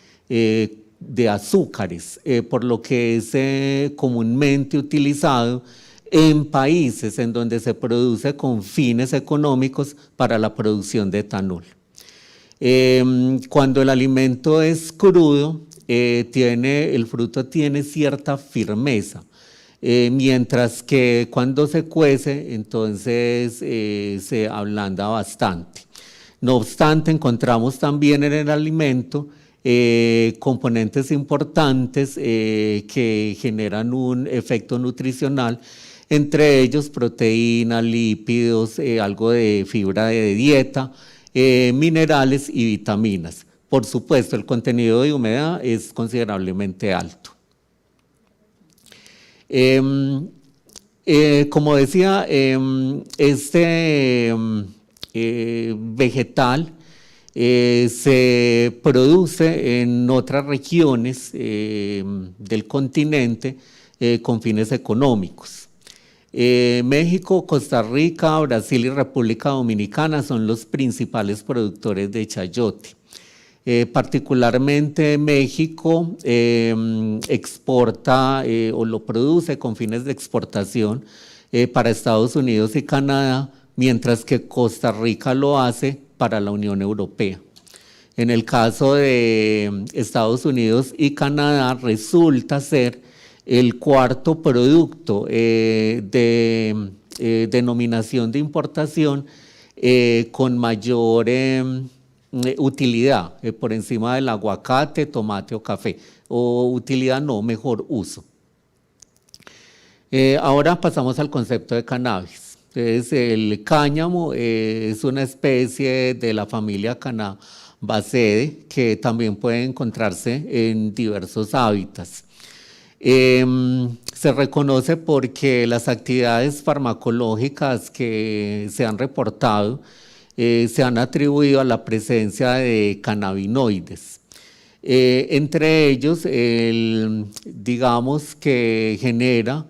azúcares, por lo que es comúnmente utilizado en países en donde se produce con fines económicos para la producción de etanol. Cuando el alimento es crudo, el fruto tiene cierta firmeza, mientras que cuando se cuece, entonces se ablanda bastante. No obstante, encontramos también en el alimento componentes importantes que generan un efecto nutricional, entre ellos proteínas, lípidos, algo de fibra de dieta, minerales y vitaminas. Por supuesto, el contenido de humedad es considerablemente alto. Como decía, este vegetal se produce en otras regiones del continente con fines económicos. México, Costa Rica, Brasil y República Dominicana son los principales productores de chayote. Particularmente México exporta o lo produce con fines de exportación para Estados Unidos y Canadá, mientras que Costa Rica lo hace para la Unión Europea. En el caso de Estados Unidos y Canadá resulta ser el cuarto producto de denominación de importación con mayor utilidad por encima del aguacate, tomate o café, o utilidad no, mejor uso. Ahora pasamos al concepto de cannabis. Entonces, el cáñamo es una especie de la familia Cannabaceae que también puede encontrarse en diversos hábitats. Se reconoce porque las actividades farmacológicas que se han reportado se han atribuido a la presencia de cannabinoides. Entre ellos, digamos que genera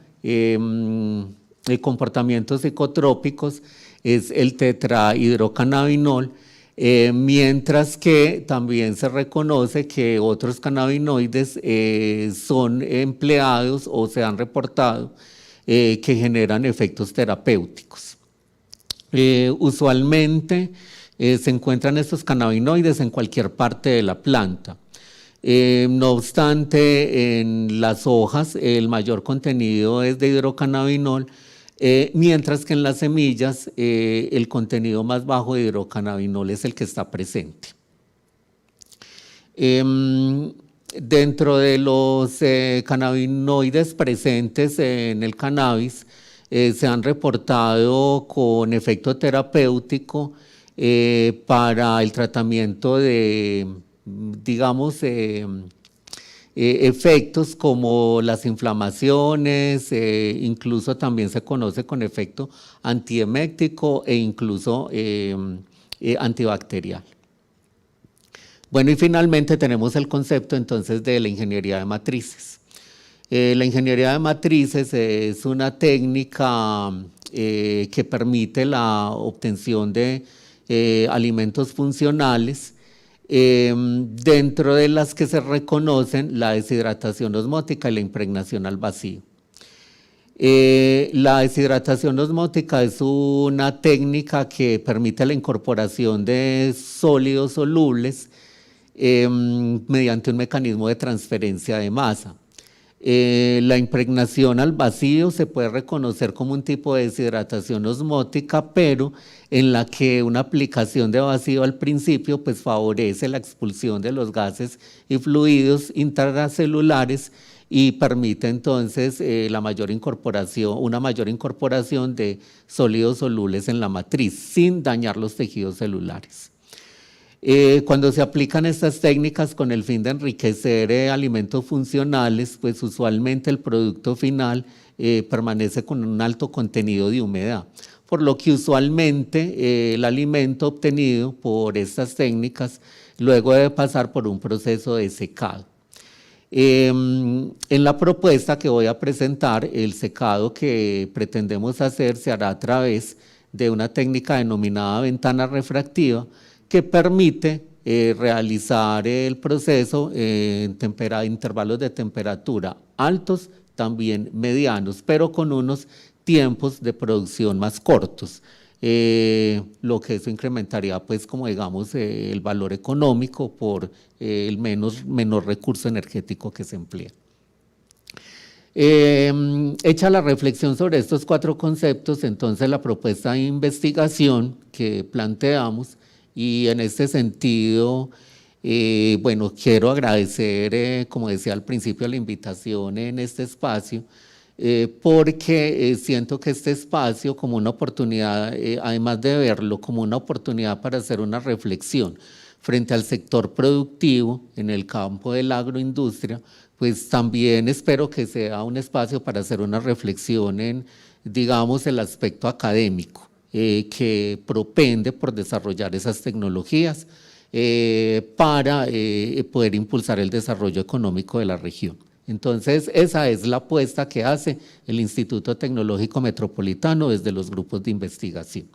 comportamientos psicotrópicos es el tetrahidrocannabinol, mientras que también se reconoce que otros cannabinoides son empleados o se han reportado que generan efectos terapéuticos. Usualmente se encuentran estos cannabinoides en cualquier parte de la planta. No obstante, en las hojas el mayor contenido es de hidrocannabinol, mientras que en las semillas el contenido más bajo de hidrocannabinol es el que está presente. Dentro de los cannabinoides presentes en el cannabis, se han reportado con efecto terapéutico para el tratamiento de, digamos, efectos como las inflamaciones, incluso también se conoce con efecto antiemético e incluso antibacterial. Bueno, y finalmente tenemos el concepto entonces de la ingeniería de matrices. La ingeniería de matrices es una técnica que permite la obtención de alimentos funcionales dentro de las que se reconocen la deshidratación osmótica y la impregnación al vacío. La deshidratación osmótica es una técnica que permite la incorporación de sólidos solubles mediante un mecanismo de transferencia de masa. La impregnación al vacío se puede reconocer como un tipo de deshidratación osmótica, pero en la que una aplicación de vacío al principio pues favorece la expulsión de los gases y fluidos intracelulares y permite entonces una mayor incorporación de sólidos solubles en la matriz sin dañar los tejidos celulares. Cuando se aplican estas técnicas con el fin de enriquecer alimentos funcionales, pues usualmente el producto final permanece con un alto contenido de humedad, por lo que usualmente el alimento obtenido por estas técnicas luego debe pasar por un proceso de secado. En la propuesta que voy a presentar, el secado que pretendemos hacer se hará a través de una técnica denominada ventana refractiva que permite realizar el proceso en intervalos de temperatura altos, también medianos, pero con unos tiempos de producción más cortos. Lo que eso incrementaría, pues, como digamos, el valor económico por el menor recurso energético que se emplea. Hecha la reflexión sobre estos 4 conceptos, entonces la propuesta de investigación que planteamos, y en este sentido, bueno, quiero agradecer, como decía al principio, la invitación en este espacio, porque siento que este espacio como una oportunidad, además de verlo como una oportunidad para hacer una reflexión frente al sector productivo en el campo de la agroindustria, pues también espero que sea un espacio para hacer una reflexión en, digamos, el aspecto académico, que propende por desarrollar esas tecnologías para poder impulsar el desarrollo económico de la región. Entonces, esa es la apuesta que hace el Instituto Tecnológico Metropolitano desde los grupos de investigación.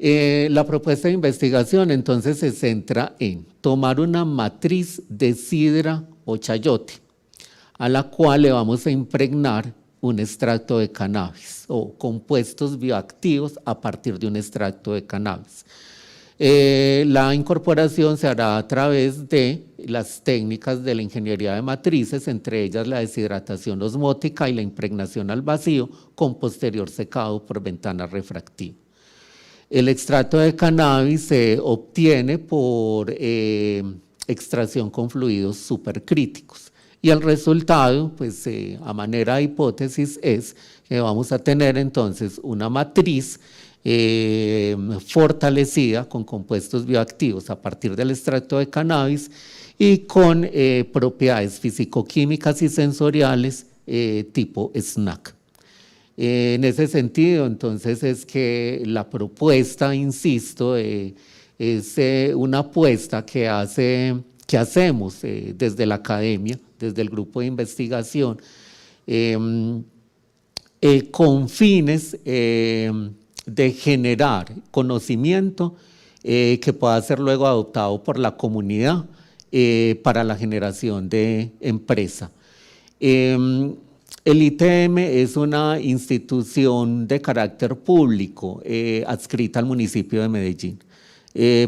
La propuesta de investigación entonces se centra en tomar una matriz de sidra o chayote, a la cual le vamos a impregnar un extracto de cannabis o compuestos bioactivos a partir de un extracto de cannabis. La incorporación se hará a través de las técnicas de la ingeniería de matrices, entre ellas la deshidratación osmótica y la impregnación al vacío con posterior secado por ventana refractiva. El extracto de cannabis se obtiene por extracción con fluidos supercríticos y el resultado, pues a manera de hipótesis, es que vamos a tener entonces una matriz fortalecida con compuestos bioactivos a partir del extracto de cannabis y con propiedades físico-químicas y sensoriales tipo snack. En ese sentido, entonces, es que la propuesta, insisto, es una apuesta que hacemos desde la academia, desde el grupo de investigación, con fines de generar conocimiento que pueda ser luego adoptado por la comunidad para la generación de empresa. El ITM es una institución de carácter público adscrita al municipio de Medellín.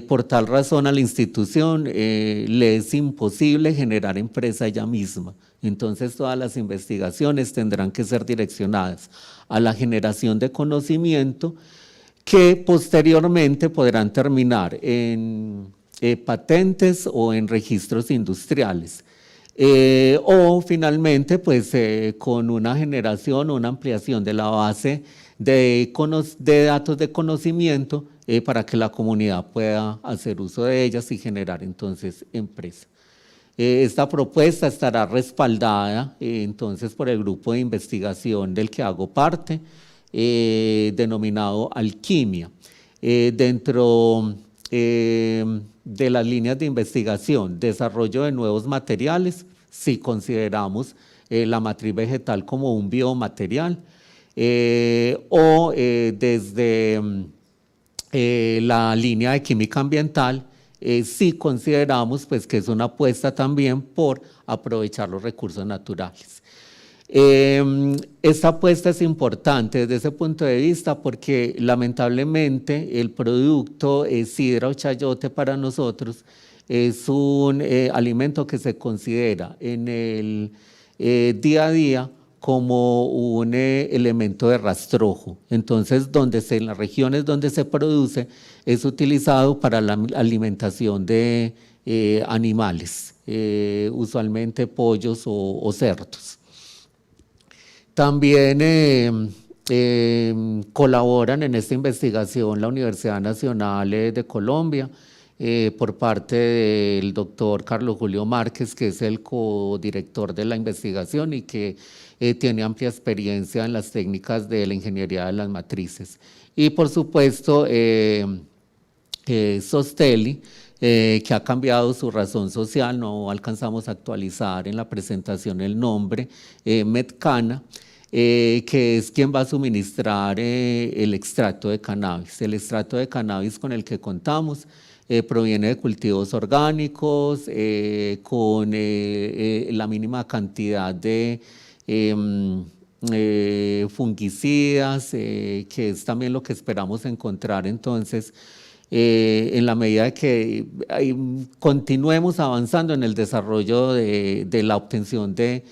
Por tal razón a la institución le es imposible generar empresa ella misma. Entonces todas las investigaciones tendrán que ser direccionadas a la generación de conocimiento que posteriormente podrán terminar en patentes o en registros industriales. O finalmente, pues con una generación o una ampliación de la base de datos de conocimiento para que la comunidad pueda hacer uso de ellas y generar entonces empresa. Esta propuesta estará respaldada entonces por el grupo de investigación del que hago parte, denominado Alquimia. Dentro de las líneas de investigación, desarrollo de nuevos materiales, si consideramos la matriz vegetal como un biomaterial, o desde la línea de química ambiental, sí consideramos pues, que es una apuesta también por aprovechar los recursos naturales. Esta apuesta es importante desde ese punto de vista porque lamentablemente el producto sidra o chayote para nosotros es un alimento que se considera en el día a día como un elemento de rastrojo. Entonces, en las regiones donde se produce es utilizado para la alimentación de animales, usualmente pollos o cerdos. También colaboran en esta investigación la Universidad Nacional de Colombia, por parte del doctor Carlos Julio Márquez, que es el codirector de la investigación y que tiene amplia experiencia en las técnicas de la ingeniería de las matrices. Y por supuesto, Sosteli, que ha cambiado su razón social, no alcanzamos a actualizar en la presentación el nombre, Medcana, que es quien va a suministrar el extracto de cannabis. El extracto de cannabis con el que contamos proviene de cultivos orgánicos, con la mínima cantidad de fungicidas, que es también lo que esperamos encontrar entonces en la medida de que continuemos avanzando en el desarrollo de la obtención de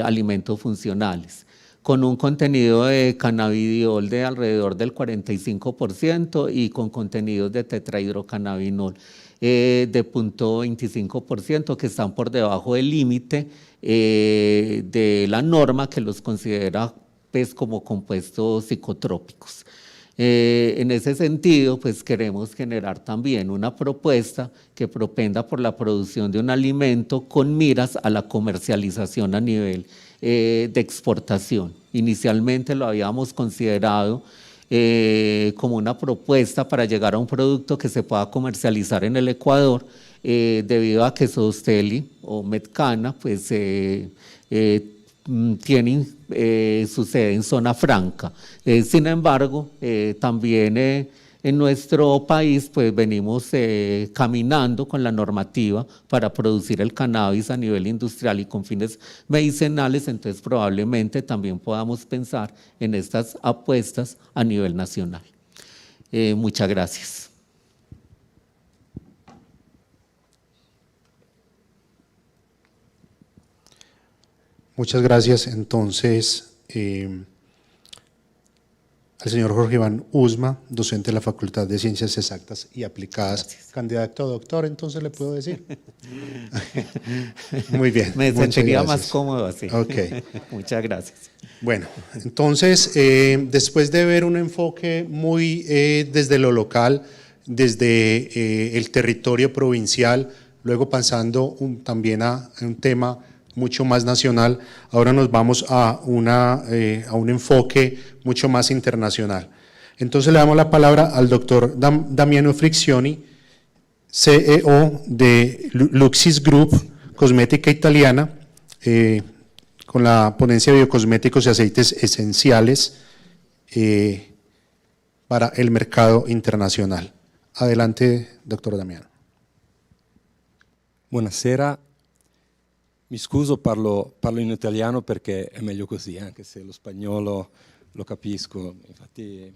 alimentos funcionales, con un contenido de cannabidiol de alrededor del 45% y con contenidos de tetrahidrocannabinol de 0.25%, que están por debajo del límite de la norma que los considera pues, como compuestos psicotrópicos. En ese sentido, pues queremos generar también una propuesta que propenda por la producción de un alimento con miras a la comercialización a nivel de exportación. Inicialmente lo habíamos considerado como una propuesta para llegar a un producto que se pueda comercializar en el Ecuador, debido a que Sosteli o Medcana pues, tienen su sede en zona franca. Sin embargo, también en nuestro país pues, venimos caminando con la normativa para producir el cannabis a nivel industrial y con fines medicinales, entonces probablemente también podamos pensar en estas apuestas a nivel nacional. Muchas gracias. Muchas gracias. Entonces, al señor Jorge Iván Usma, docente de la Facultad de Ciencias Exactas y Aplicadas, gracias. Candidato a doctor, entonces le puedo decir. Muy bien. Me sentiría más cómodo así. Okay. Muchas gracias. Bueno, entonces, después de ver un enfoque muy desde lo local, desde el territorio provincial, luego pasando también a un tema mucho más nacional, ahora nos vamos a un enfoque mucho más internacional. Entonces le damos la palabra al doctor Damiano Friccioni, CEO de Luxis Group, cosmética italiana, con la ponencia de biocosméticos y aceites esenciales para el mercado internacional. Adelante, doctor Damiano. Buonasera. Mi scuso, parlo in italiano perché è meglio così, anche se lo spagnolo lo capisco. Infatti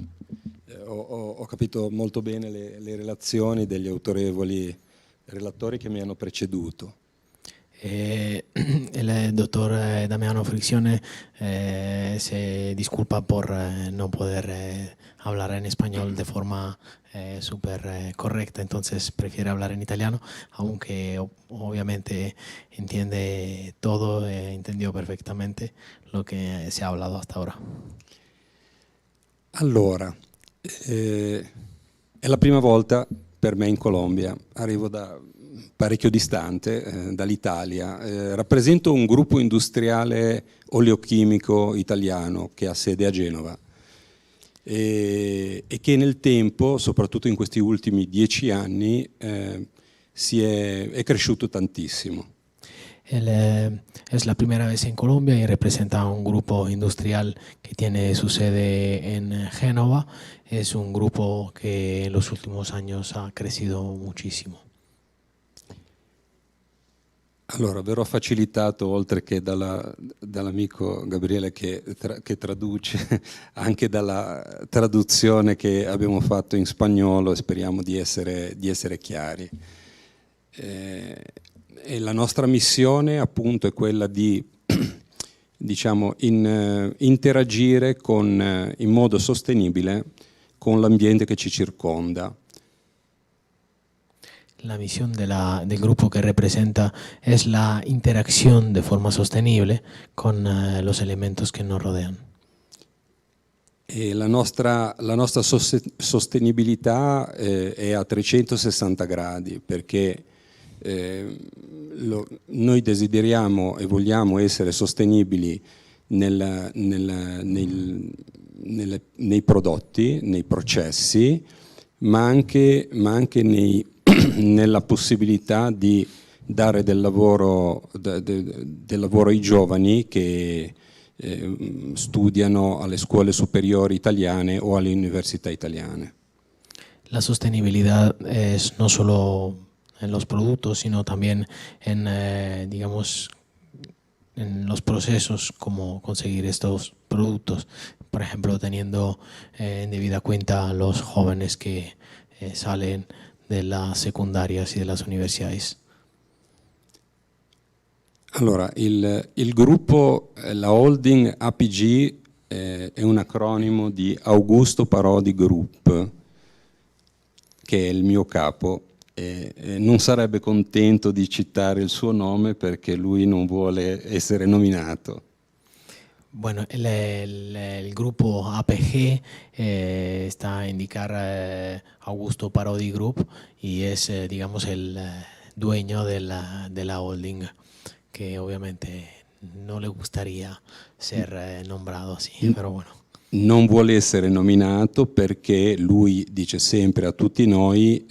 ho capito molto bene le relazioni degli autorevoli relatori che mi hanno preceduto. El doctor Damiano Friccioni se disculpa por no poder hablar en español de forma súper correcta, entonces prefiere hablar en italiano, aunque obviamente entiende todo, entendió perfectamente lo que se ha hablado hasta ahora. Allora, è la prima volta per me in Colombia, arrivo da parecchio distante, dall'Italia, rappresento un gruppo industriale oleochimico italiano che ha sede a Genova e che nel tempo, soprattutto in questi ultimi 10 anni, è cresciuto tantissimo. Es la primera vez en Colombia y representa un grupo industrial que tiene su sede en Génova. Es un grupo que en los últimos años ha crecido muchísimo. Allora, verrò facilitato, oltre che dall'amico Gabriele che traduce, anche dalla traduzione che abbiamo fatto in spagnolo, e speriamo di essere chiari. E la nostra missione appunto è quella di diciamo, interagire in modo sostenibile con l'ambiente che ci circonda. La misión del grupo que representa es la interacción de forma sostenible con los elementos que nos rodean. E la nostra sostenibilità è a 360 gradi, perché noi desideriamo e vogliamo essere sostenibili nei prodotti, nei processi, ma anche nella possibilità di dare del lavoro ai giovani che studiano alle scuole superiori italiane o alle università italiane. La sostenibilidad es no solo en los productos, sino también en, digamos, en los procesos, como conseguir estos productos. Por ejemplo, teniendo en debida cuenta los jóvenes que salen de las secundarias y de las universidades. Allora, il gruppo, la holding APG è un acronimo di Augusto Parodi Group, che è il mio capo. Non sarebbe contento di citare il suo nome perché lui non vuole essere nominato. Bueno, el grupo APG está a indicar Augusto Parodi Group y es, digamos, el dueño de la holding, que obviamente no le gustaría ser nombrado así, pero bueno. Non vuole essere nominato perché lui dice sempre a tutti noi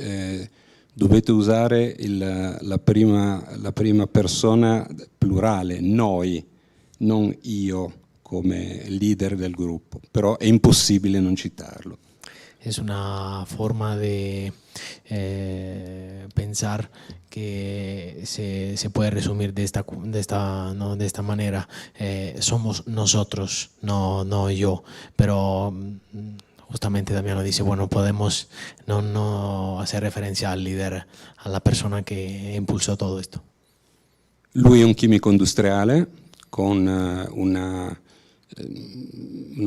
dovete usare la prima persona plurale, noi, non io, come leader del gruppo, però è impossibile non citarlo. Es una forma de pensar que se puede resumir de esta manera. Somos nosotros, no yo, pero justamente Damiano dice, bueno, podemos no hacer referencia al líder, a la persona que impulsó todo esto. Lui è un chimico industriale con una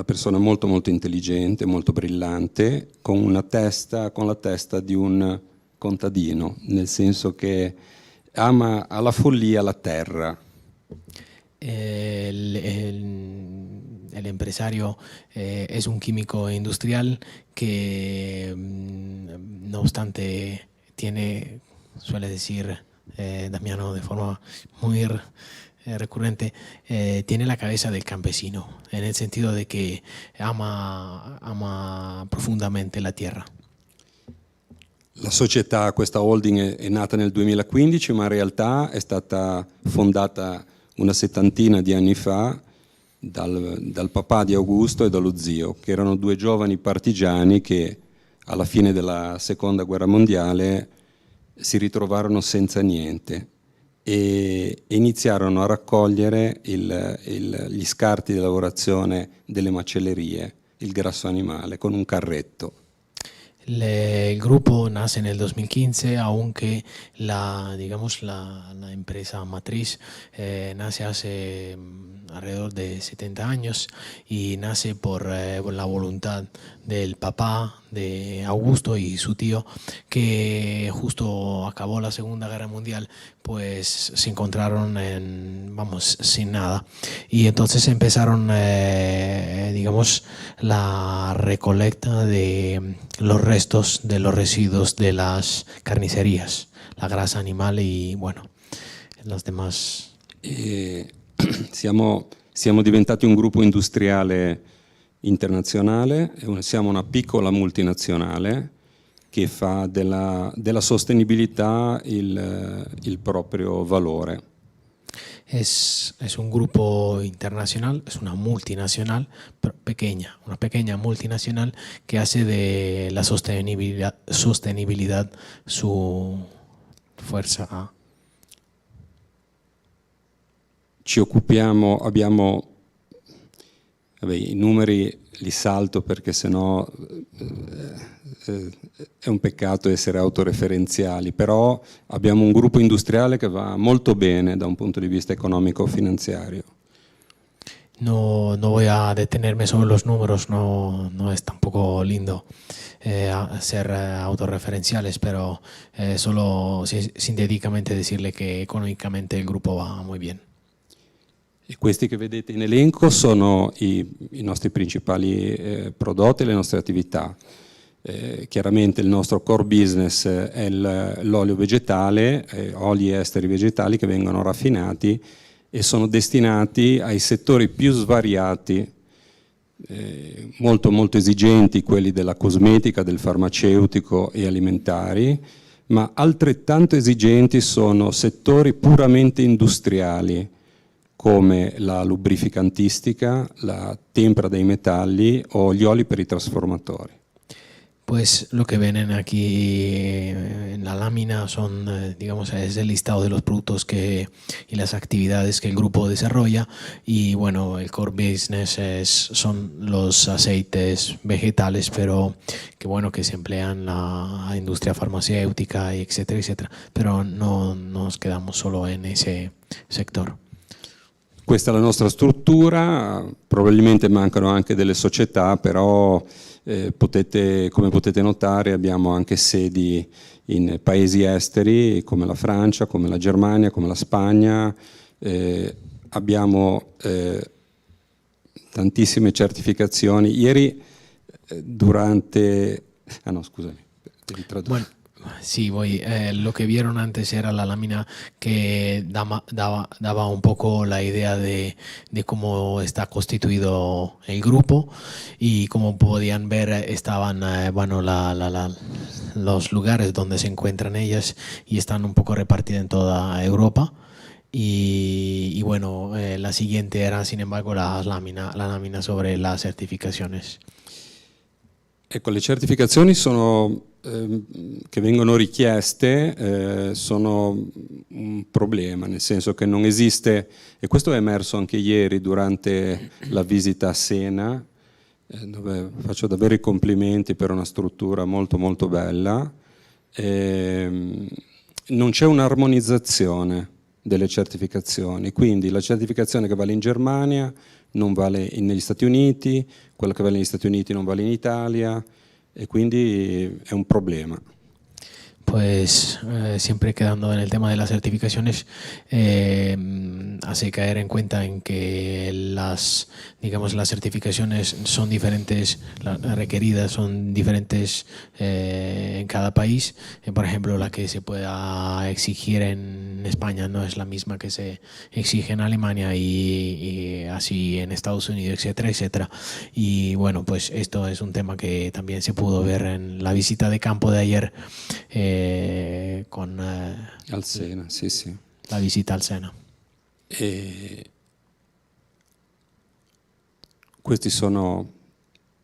persona molto molto intelligente, molto brillante, con la testa di un contadino, nel senso che ama alla follia la terra. El empresario es un químico industrial que, no obstante, suele decir Damiano de forma muy recurrente, tiene la cabeza del campesino, en el sentido de que ama profondamente la tierra. La società, questa holding è nata nel 2015, ma in realtà è stata fondata una settantina di anni fa dal papà di Augusto e dallo zio, che erano due giovani partigiani che alla fine della seconda guerra mondiale si ritrovarono senza niente e iniziarono a raccogliere gli scarti di lavorazione delle macellerie, il grasso animale, con un carretto. El grupo nace en el 2015, aunque la empresa matriz nace hace alrededor de 70 años y nace por la voluntad del papá de Augusto y su tío, que justo acabó la Segunda Guerra Mundial, pues se encontraron sin nada, y entonces empezaron la recolecta de los restos de los residuos de las carnicerías, la grasa animal y bueno, los demás. Siamo diventati un gruppo industriale internazionale, siamo una piccola multinazionale che fa della sostenibilità il proprio valore. Es un grupo internacional, es una multinacional, pero una pequeña multinacional que hace de la sostenibilidad su fuerza. ci occupiamo, abbiamo, vabbè, i numeri li salto perché sennò è un peccato essere autoreferenziali, però abbiamo un gruppo industriale che va molto bene da un punto di vista economico-finanziario. No, no voy a detenerme sobre los números, no, no es tampoco lindo ser autorreferenciales, pero solo sintéticamente decirle que económicamente el grupo va muy bien. E questi che vedete in elenco sono i nostri principali prodotti, le nostre attività. Chiaramente il nostro core business è l'olio vegetale, oli esteri vegetali che vengono raffinati e sono destinati ai settori più svariati, molto molto esigenti, quelli della cosmetica, del farmaceutico e alimentari, ma altrettanto esigenti sono settori puramente industriali, come la lubrificantistica, la tempra dei metalli o gli oli per i trasformatori. Pues lo que ven aquí en la lámina son, digamos, es el listado de los productos y las actividades que el grupo desarrolla, y bueno, el core business son los aceites vegetales, pero que bueno, que se emplean en la industria farmacéutica, etcétera, etcétera, pero no nos quedamos solo en ese sector. Questa è la nostra struttura, probabilmente mancano anche delle società, però come potete notare abbiamo anche sedi in paesi esteri come la Francia, come la Germania, come la Spagna, abbiamo tantissime certificazioni. Ieri durante... Ah no, scusami, devi tradurre. Bueno. Sí, lo que vieron antes era la lámina que daba un poco la idea de cómo está constituido el grupo, y como podían ver estaban bueno, los lugares donde se encuentran ellas, y están un poco repartidas en toda Europa. Y bueno, la siguiente era sin embargo la lámina sobre las certificaciones. Ecco, le certificazioni sono... che vengono richieste sono un problema, nel senso che non esiste, e questo è emerso anche ieri durante la visita a Siena, dove faccio davvero i complimenti per una struttura molto molto bella. Non c'è un'armonizzazione delle certificazioni, quindi la certificazione che vale in Germania non vale negli Stati Uniti, quella che vale negli Stati Uniti non vale in Italia, e quindi è un problema. Pues siempre quedando en el tema de las certificaciones, hace caer en cuenta en que las certificaciones son diferentes, las requeridas son diferentes en cada país. Por ejemplo, la que se pueda exigir en España no es la misma que se exige en Alemania y así en Estados Unidos, etcétera, etcétera. Y bueno, pues esto es un tema que también se pudo ver en la visita de campo de ayer, con al Sena, sì, sì. La visita al Sena. Questi sono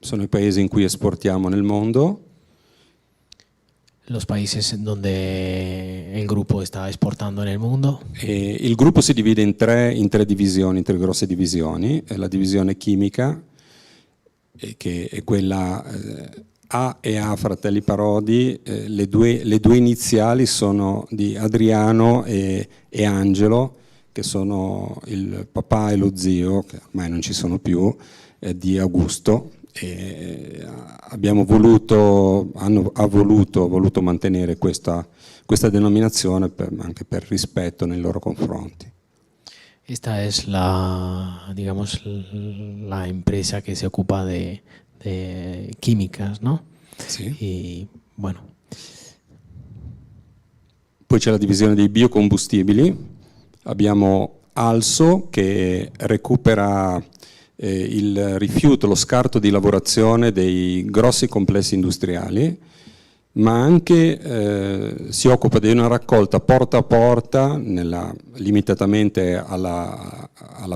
i paesi in cui esportiamo nel mondo. Los países donde el grupo está exportando en el mundo. Il gruppo si divide in tre divisioni, in tre grosse divisioni. La divisione chimica, che è quella A e A Fratelli Parodi, le due iniziali sono di Adriano e Angelo, che sono il papà e lo zio, che ormai non ci sono più, di Augusto. E hanno voluto mantenere questa denominazione anche per rispetto nei loro confronti. Esta es la empresa que se ocupa de químicas, ¿no? Sì. Y bueno. Poi c'è la divisione dei biocombustibili, abbiamo Also che recupera il rifiuto, lo scarto di lavorazione dei grossi complessi industriali, ma anche si occupa di una raccolta porta a porta, limitatamente alla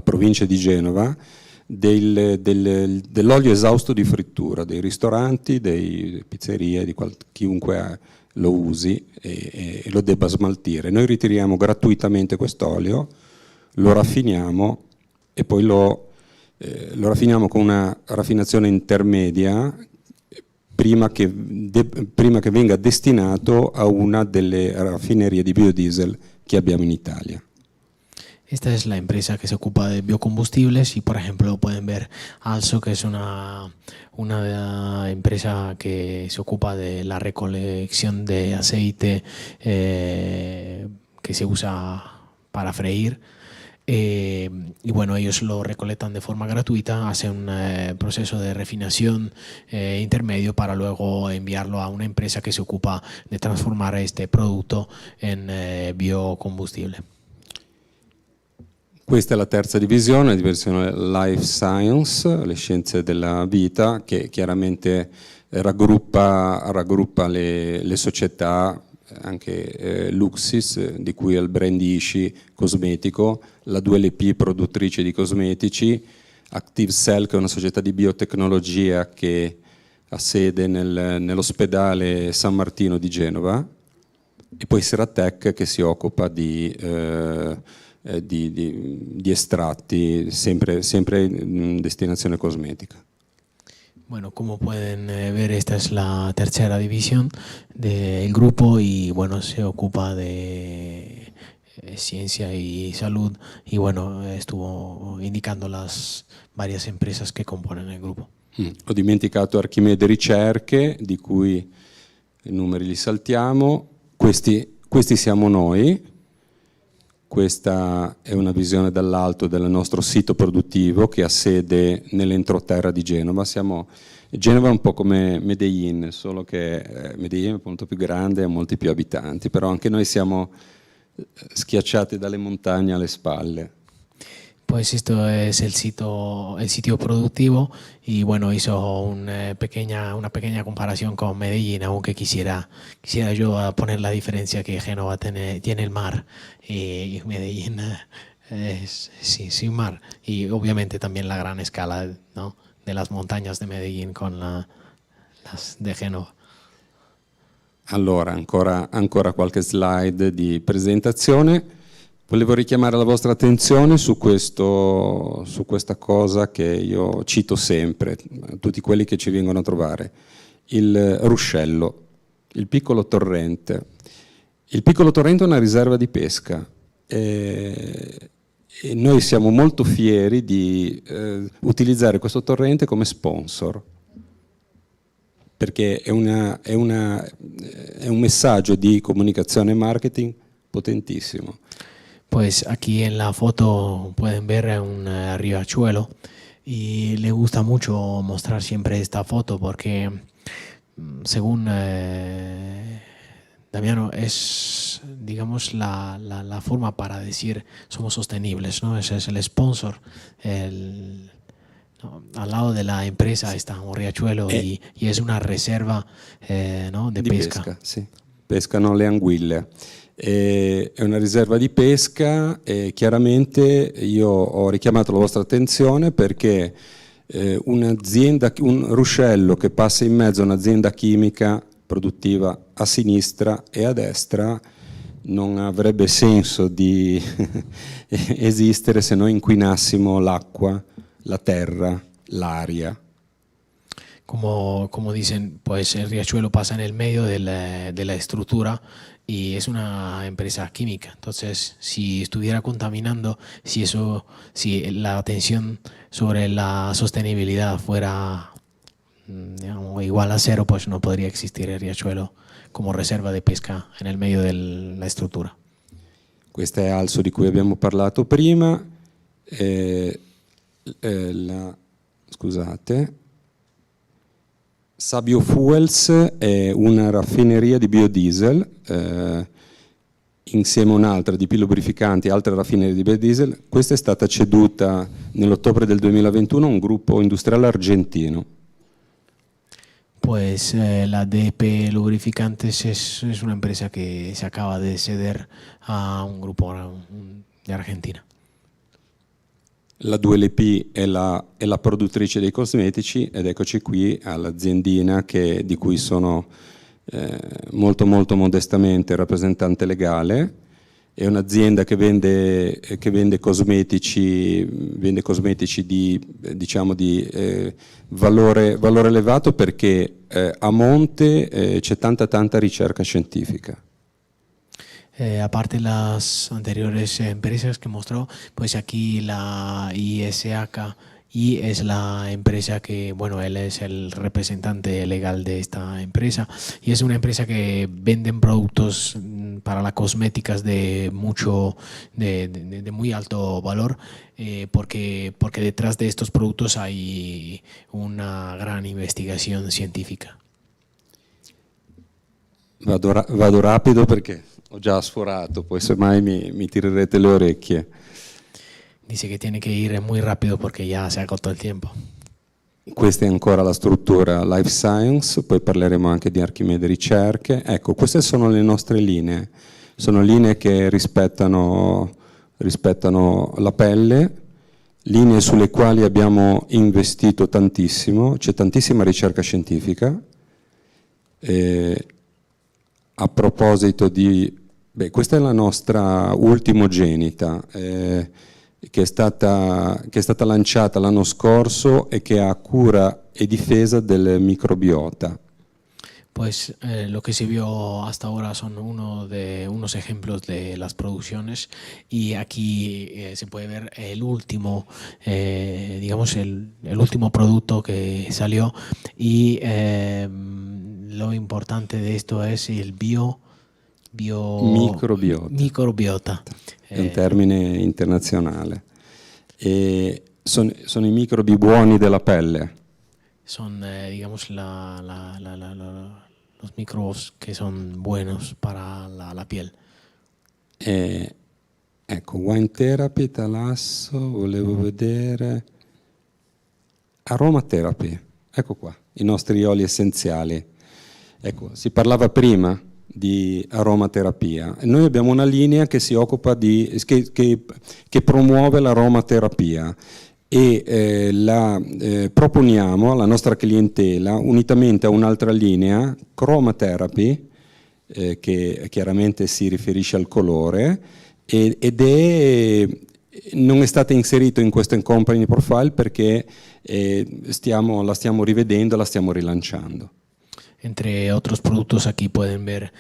provincia di Genova, dell'olio esausto di frittura, dei ristoranti, delle pizzerie, di chiunque lo usi e lo debba smaltire. Noi ritiriamo gratuitamente quest'olio, lo raffiniamo e poi lo raffiniamo con una raffinazione intermedia prima che venga destinato a una delle raffinerie di biodiesel que abbiamo en Italia. Esta es la empresa que se ocupa de biocombustibles y, por ejemplo, pueden ver Also, que es una empresa que se ocupa de la recolección de aceite que se usa para freír. Y bueno, ellos lo recolectan de forma gratuita, hacen un proceso de refinación intermedio para luego enviarlo a una empresa que se ocupa de transformar este producto en biocombustible. Questa è la terza divisione, la divisione Life Science, le scienze della vita, che chiaramente raggruppa le società, anche Luxis, di cui è il brand Ishi cosmetico, la 2LP produttrice di cosmetici, Active Cell, che è una società di biotecnologia che ha sede nell'ospedale San Martino di Genova, e poi Seratec, che si occupa di estratti, sempre in destinazione cosmetica. Bueno, como pueden ver, esta es la tercera división del grupo y bueno, se ocupa de ciencia y salud y bueno, estuvo indicando las varias empresas que componen el grupo. Ho dimenticato Archimede Ricerche, di cui i numeri li saltiamo. Questi siamo noi. Questa è una visione dall'alto del nostro sito produttivo che ha sede nell'entroterra di Genova. Genova è un po' come Medellin, solo che Medellin è molto più grande e ha molti più abitanti, però anche noi siamo schiacciati dalle montagne alle spalle. Pues esto es el sitio productivo y bueno, hizo una pequeña comparación con Medellín, aunque quisiera yo poner la diferencia que Génova tiene el mar y Medellín es sin mar, y obviamente también la gran escala, ¿no?, de las montañas de Medellín con las de Génova. Allora, ancora qualche slide di presentazione. Volevo richiamare la vostra attenzione su questa cosa che io cito sempre, tutti quelli che ci vengono a trovare, il ruscello, il piccolo torrente. Il piccolo torrente è una riserva di pesca e noi siamo molto fieri di utilizzare questo torrente come sponsor, perché è un messaggio di comunicazione e marketing potentissimo. Pues aquí en la foto pueden ver un riachuelo y le gusta mucho mostrar siempre esta foto porque según Damiano es, digamos, la forma para decir somos sostenibles, ¿no? Ese es el sponsor. Al lado de la empresa está un riachuelo y es una reserva, ¿no?, de pesca. Sì. Pescano le anguille. È una riserva di pesca e chiaramente io ho richiamato la vostra attenzione perché un'azienda, un ruscello che passa in mezzo a un'azienda chimica produttiva a sinistra e a destra non avrebbe senso di esistere se noi inquinassimo l'acqua, la terra, l'aria. Como dicen, pues el riachuelo pasa en el medio de la estructura y es una empresa química. Entonces, si estuviera contaminando, si la atención sobre la sostenibilidad fuera, digamos, igual a cero, pues no podría existir el riachuelo como reserva de pesca en el medio de la struttura. Questa è Also, di cui abbiamo parlato prima. Scusate. Sabio Fuels è una raffineria di biodiesel, insieme a un'altra di lubrificanti, altre raffinerie di biodiesel. Questa è stata ceduta nell'ottobre del 2021 a un gruppo industriale argentino. Pues la DP Lubrificantes es una empresa que se acaba de ceder a un grupo de Argentina. La 2LP è la produttrice dei cosmetici ed eccoci qui all'aziendina di cui sono molto molto modestamente rappresentante legale. è un'azienda che vende cosmetici di, diciamo, di valore elevato, perché a monte c'è tanta ricerca scientifica. Aparte de las anteriores empresas que mostró, pues aquí la ISAK es la empresa que, bueno, él es el representante legal de esta empresa y es una empresa que venden productos para las cosméticas de muy alto valor, porque detrás de estos productos hay una gran investigación científica. Vado rapido perché ho già sforato, poi semmai mi tirerete le orecchie. Dice que tiene que ir muy rápido porque ya se ha agotado el tiempo. Questa è ancora la struttura Life Science, poi parleremo anche di Archimede Ricerche. Ecco, queste sono le nostre linee, sono linee che rispettano la pelle, linee sulle quali abbiamo investito tantissimo, c'è tantissima ricerca scientifica. A proposito di... questa è la nostra ultimogenita, che è stata lanciata l'anno scorso e che ha cura e difesa del microbiota. Pues lo que se vio hasta ahora son unos ejemplos de las producciones, y aquí se puede ver el último, digamos el último producto que salió, y lo importante de esto es el microbiota. È un termine internazionale. Sono i microbi buoni della pelle. Son, digamos, los microbos que son buenos para la piel. Ecco, Wine Therapy, Talasso, volevo vedere... Aromatherapy, ecco qua, i nostri oli essenziali. Ecco, si parlava prima di aromaterapia. Noi abbiamo una linea che si occupa che promuove l'aromaterapia e la proponiamo alla nostra clientela unitamente a un'altra linea, Chromatherapy, che chiaramente si riferisce al colore, ed non è stata inserita in questo company profile perché la stiamo rivedendo, la stiamo rilanciando. Entre otros productos aquí pueden ver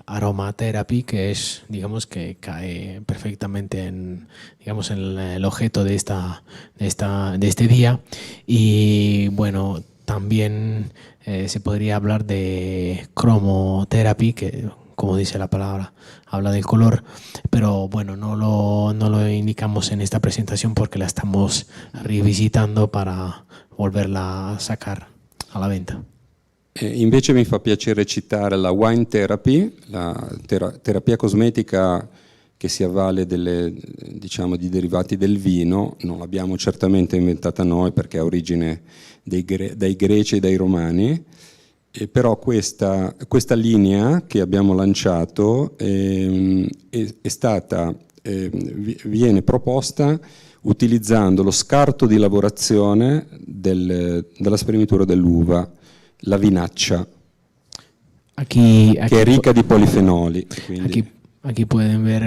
aromatherapy, que es, digamos, que cae perfectamente en el objeto de este día. Y bueno, también se podría hablar de cromotherapy, que, como dice la palabra, habla del color, pero bueno, no lo indicamos en esta presentación porque la estamos revisitando para volverla a sacar a la venta. Invece mi fa piacere citare la Wine Therapy, la terapia cosmetica che si avvale di derivati del vino. Non l'abbiamo certamente inventata noi perché ha origine dai greci e dai romani, però questa linea che abbiamo lanciato viene proposta utilizzando lo scarto di lavorazione della spremitura dell'uva, la vinaccia, che è ricca di polifenoli. Aquí pueden ver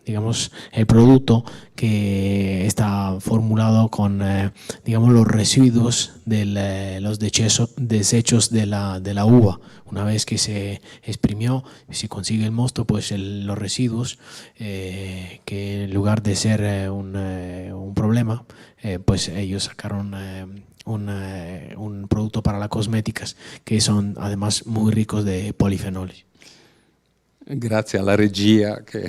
digamos, el producto que está formulado con los residuos los desechos de la uva. Una vez que se exprimió y se consigue el mosto, pues los residuos, que en lugar de ser un problema, pues ellos sacaron un producto para las cosméticas que son además muy ricos de polifenoles. Grazie alla regia che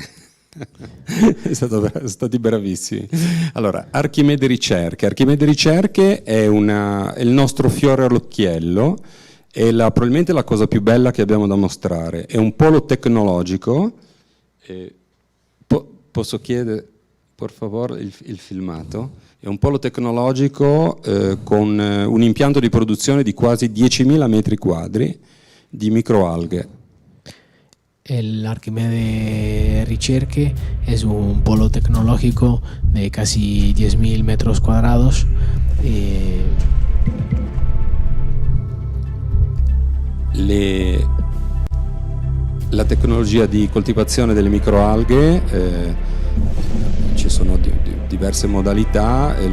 stati bravissimi. Allora, Archimede Ricerche. Archimede Ricerche è il nostro fiore all'occhiello, è probabilmente la cosa più bella che abbiamo da mostrare. È un polo tecnologico. Posso chiedere, per favore, il filmato? È un polo tecnologico con un impianto di produzione di quasi 10.000 metri quadri di microalghe. El Archimede Ricerche es un polo tecnológico de casi 10.000 metros cuadrados. La tecnologia di coltivazione delle microalghe, ci sono diverse modalità, e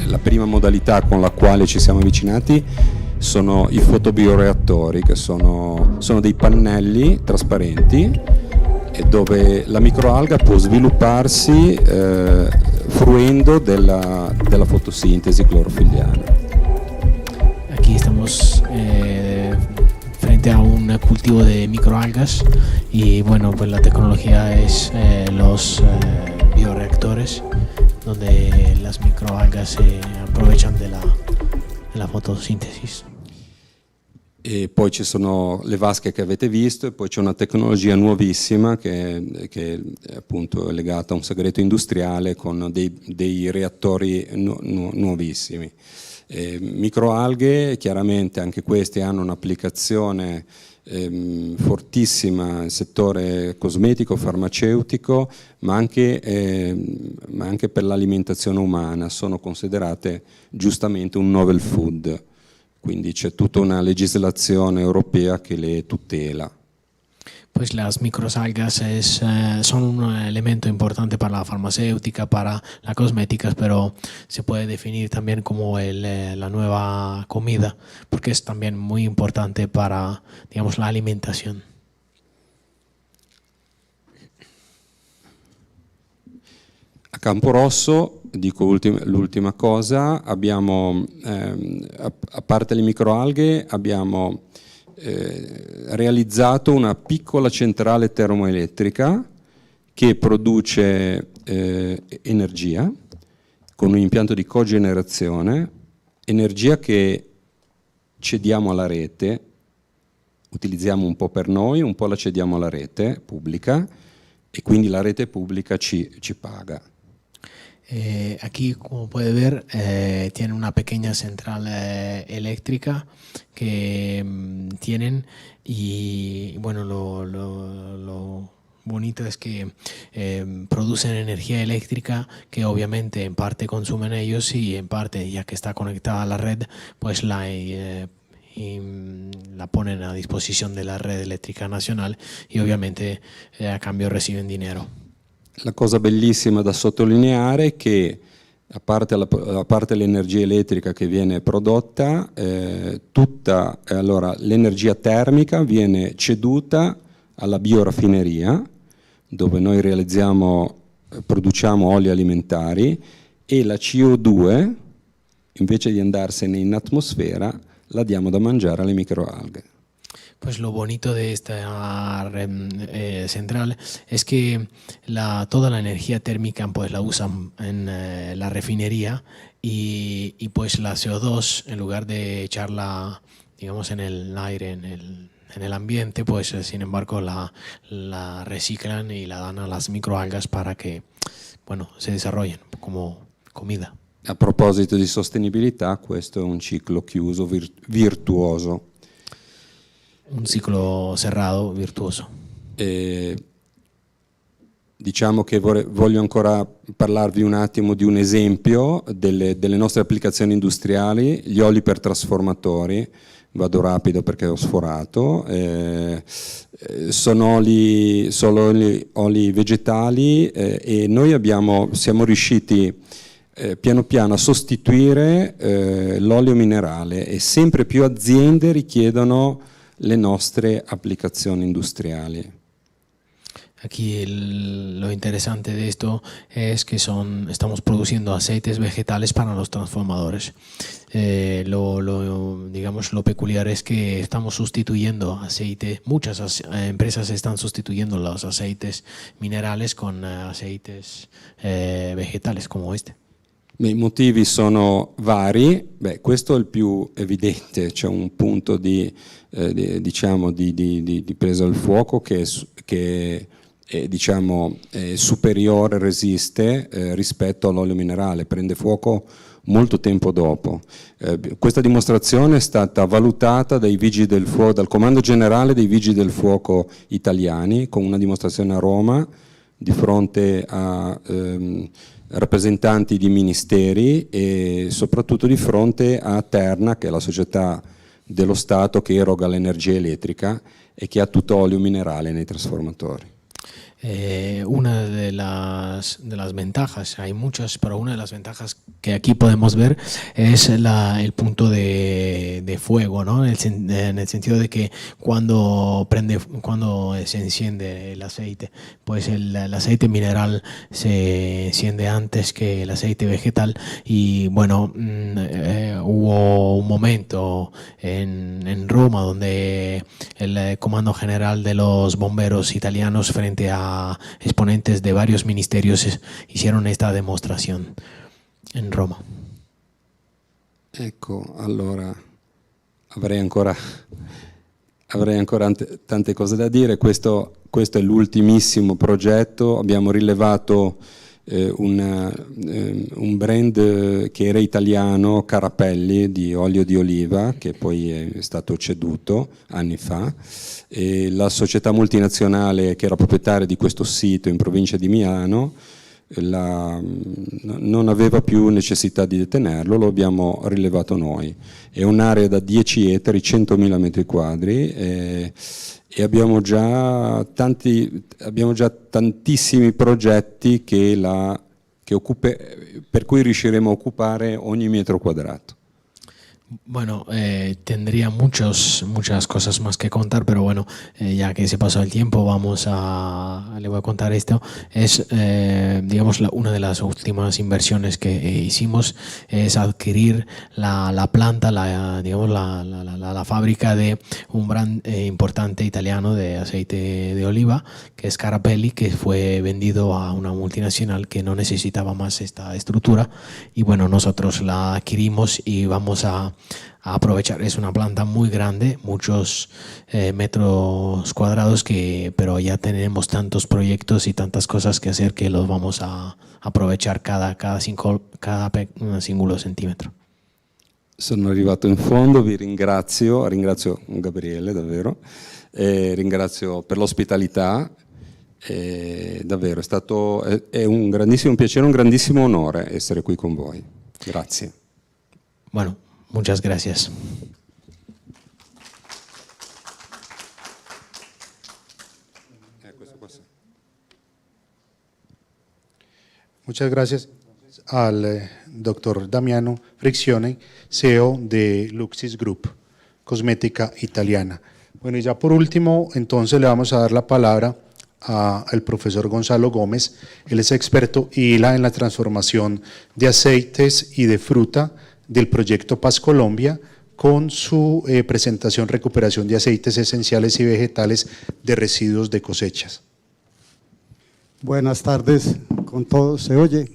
la prima modalità con la quale ci siamo avvicinati sono i fotobioreattori, che sono dei pannelli trasparenti e dove la microalga può svilupparsi fruendo della fotosintesi clorofilliana. Aquí estamos frente a un cultivo de microalgas y bueno, pues la tecnología es los bioreactores, donde las microalgas se aprovechan de la fotosíntesis. E poi ci sono le vasche che avete visto, e poi c'è una tecnologia nuovissima che è appunto legata a un segreto industriale con dei reattori nuovissimi. Microalghe, chiaramente anche questi hanno un'applicazione fortissima nel settore cosmetico, farmaceutico, ma anche per l'alimentazione umana. Sono considerate giustamente un novel food, quindi c'è tutta una legislazione europea che le tutela. Pues las microalgas son un elemento importante para la farmacéutica, para las cosméticas, pero se puede definir también como la nueva comida, porque es también muy importante para, digamos, la alimentación. A Camporosso, dico l'ultima cosa, abbiamo, a parte le microalghe, abbiamo realizzato una piccola centrale termoelettrica che produce energia con un impianto di cogenerazione, energia che cediamo alla rete, utilizziamo un po' per noi, un po' la cediamo alla rete pubblica e quindi la rete pubblica ci paga. Aquí, como puede ver, tiene una pequeña central eléctrica que tienen y bueno, lo bonito es que producen energía eléctrica que obviamente en parte consumen ellos y en parte, ya que está conectada a la red, pues la ponen a disposición de la red eléctrica nacional y obviamente a cambio reciben dinero. La cosa bellissima da sottolineare è che a parte l'energia elettrica che viene prodotta, allora l'energia termica viene ceduta alla bioraffineria, dove noi produciamo oli alimentari, e la CO2, invece di andarsene in atmosfera, la diamo da mangiare alle microalghe. Pues lo bonito de esta central es que toda la energía térmica pues la usan en la refinería y pues la CO2, en lugar de echarla, digamos, en el aire, en el ambiente, pues sin embargo la reciclan y la dan a las microalgas para que, bueno, se desarrollen como comida. A proposito di sostenibilità, questo è un ciclo chiuso virtuoso. Un ciclo cerrato, virtuoso. Diciamo che voglio ancora parlarvi un attimo di un esempio delle nostre applicazioni industriali, gli oli per trasformatori. Vado rapido perché ho sforato. Sono oli vegetali e noi siamo riusciti piano piano a sostituire l'olio minerale e sempre più aziende richiedono le nostre applicazioni industriali. Aquí lo interesante de esto es que estamos produciendo aceites vegetales para los transformadores. Digamos, lo peculiar es que estamos sustituyendo aceite, muchas empresas están sustituyendo los aceites minerales con aceites vegetales como este. I motivi sono vari, questo è il più evidente, c'è un punto di presa al fuoco che è superiore, resiste rispetto all'olio minerale, prende fuoco molto tempo dopo. Questa dimostrazione è stata valutata dai Vigili del Fuoco, dal Comando Generale dei Vigili del Fuoco italiani, con una dimostrazione a Roma di fronte a rappresentanti di ministeri e soprattutto di fronte a Terna, che è la società dello Stato che eroga l'energia elettrica e che ha tutto olio minerale nei trasformatori. Una de las ventajas, hay muchas, pero una de las ventajas que aquí podemos ver es el punto de fuego, ¿no? En el sentido de que cuando se enciende el aceite, pues el aceite mineral se enciende antes que el aceite vegetal y bueno, hubo un momento en Roma donde el Comando General de los Bomberos italianos frente a exponentes de varios ministerios hicieron esta demostración en Roma. Ecco, allora avrei ancora tante cose da dire. Questo è l'ultimissimo progetto. Abbiamo rilevato un brand che era italiano, Carapelli, di olio di oliva, che poi è stato ceduto anni fa, e la società multinazionale che era proprietaria di questo sito in provincia di Milano non aveva più necessità di detenerlo, lo abbiamo rilevato noi. È un'area da 10 ettari, 100.000 metri quadri, e abbiamo già tantissimi progetti per cui riusciremo a occupare ogni metro quadrato. Bueno, tendría muchas cosas más que contar, pero bueno, ya que se pasó el tiempo, le voy a contar esto. Es, digamos, una de las últimas inversiones que hicimos es adquirir la planta, digamos, la fábrica de un brand importante italiano de aceite de oliva, que es Carapelli, que fue vendido a una multinacional que no necesitaba más esta estructura. Y bueno, nosotros la adquirimos y vamos a aprovechar. Es una planta muy grande, muchos metros cuadrados, pero ya tenemos tantos proyectos y tantas cosas que hacer que los vamos a aprovechar cada singolo centimetro. Sono arrivato in fondo, vi ringrazio Gabriele davvero, ringrazio per l'ospitalità, davvero è un grandissimo piacere, un grandissimo onore essere qui con voi. Grazie. Bueno, muchas gracias. Muchas gracias al doctor Damiano Friccione, CEO de Luxis Group, cosmética italiana. Bueno, y ya por último, entonces le vamos a dar la palabra al profesor Gonzalo Gómez. Él es experto ILA en la transformación de aceites y de fruta del proyecto Paz Colombia, con su presentación Recuperación de aceites esenciales y vegetales de residuos de cosechas. Buenas tardes con todos, ¿se oye?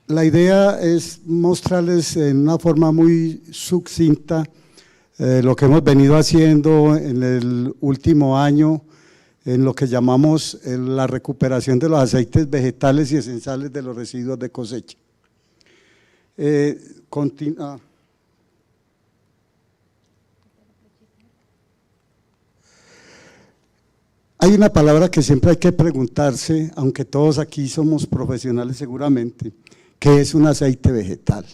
La idea es mostrarles en una forma muy sucinta lo que hemos venido haciendo en el último año en lo que llamamos la recuperación de los aceites vegetales y esenciales de los residuos de cosecha. Hay una palabra que siempre hay que preguntarse, aunque todos aquí somos profesionales seguramente, ¿qué es un aceite vegetal?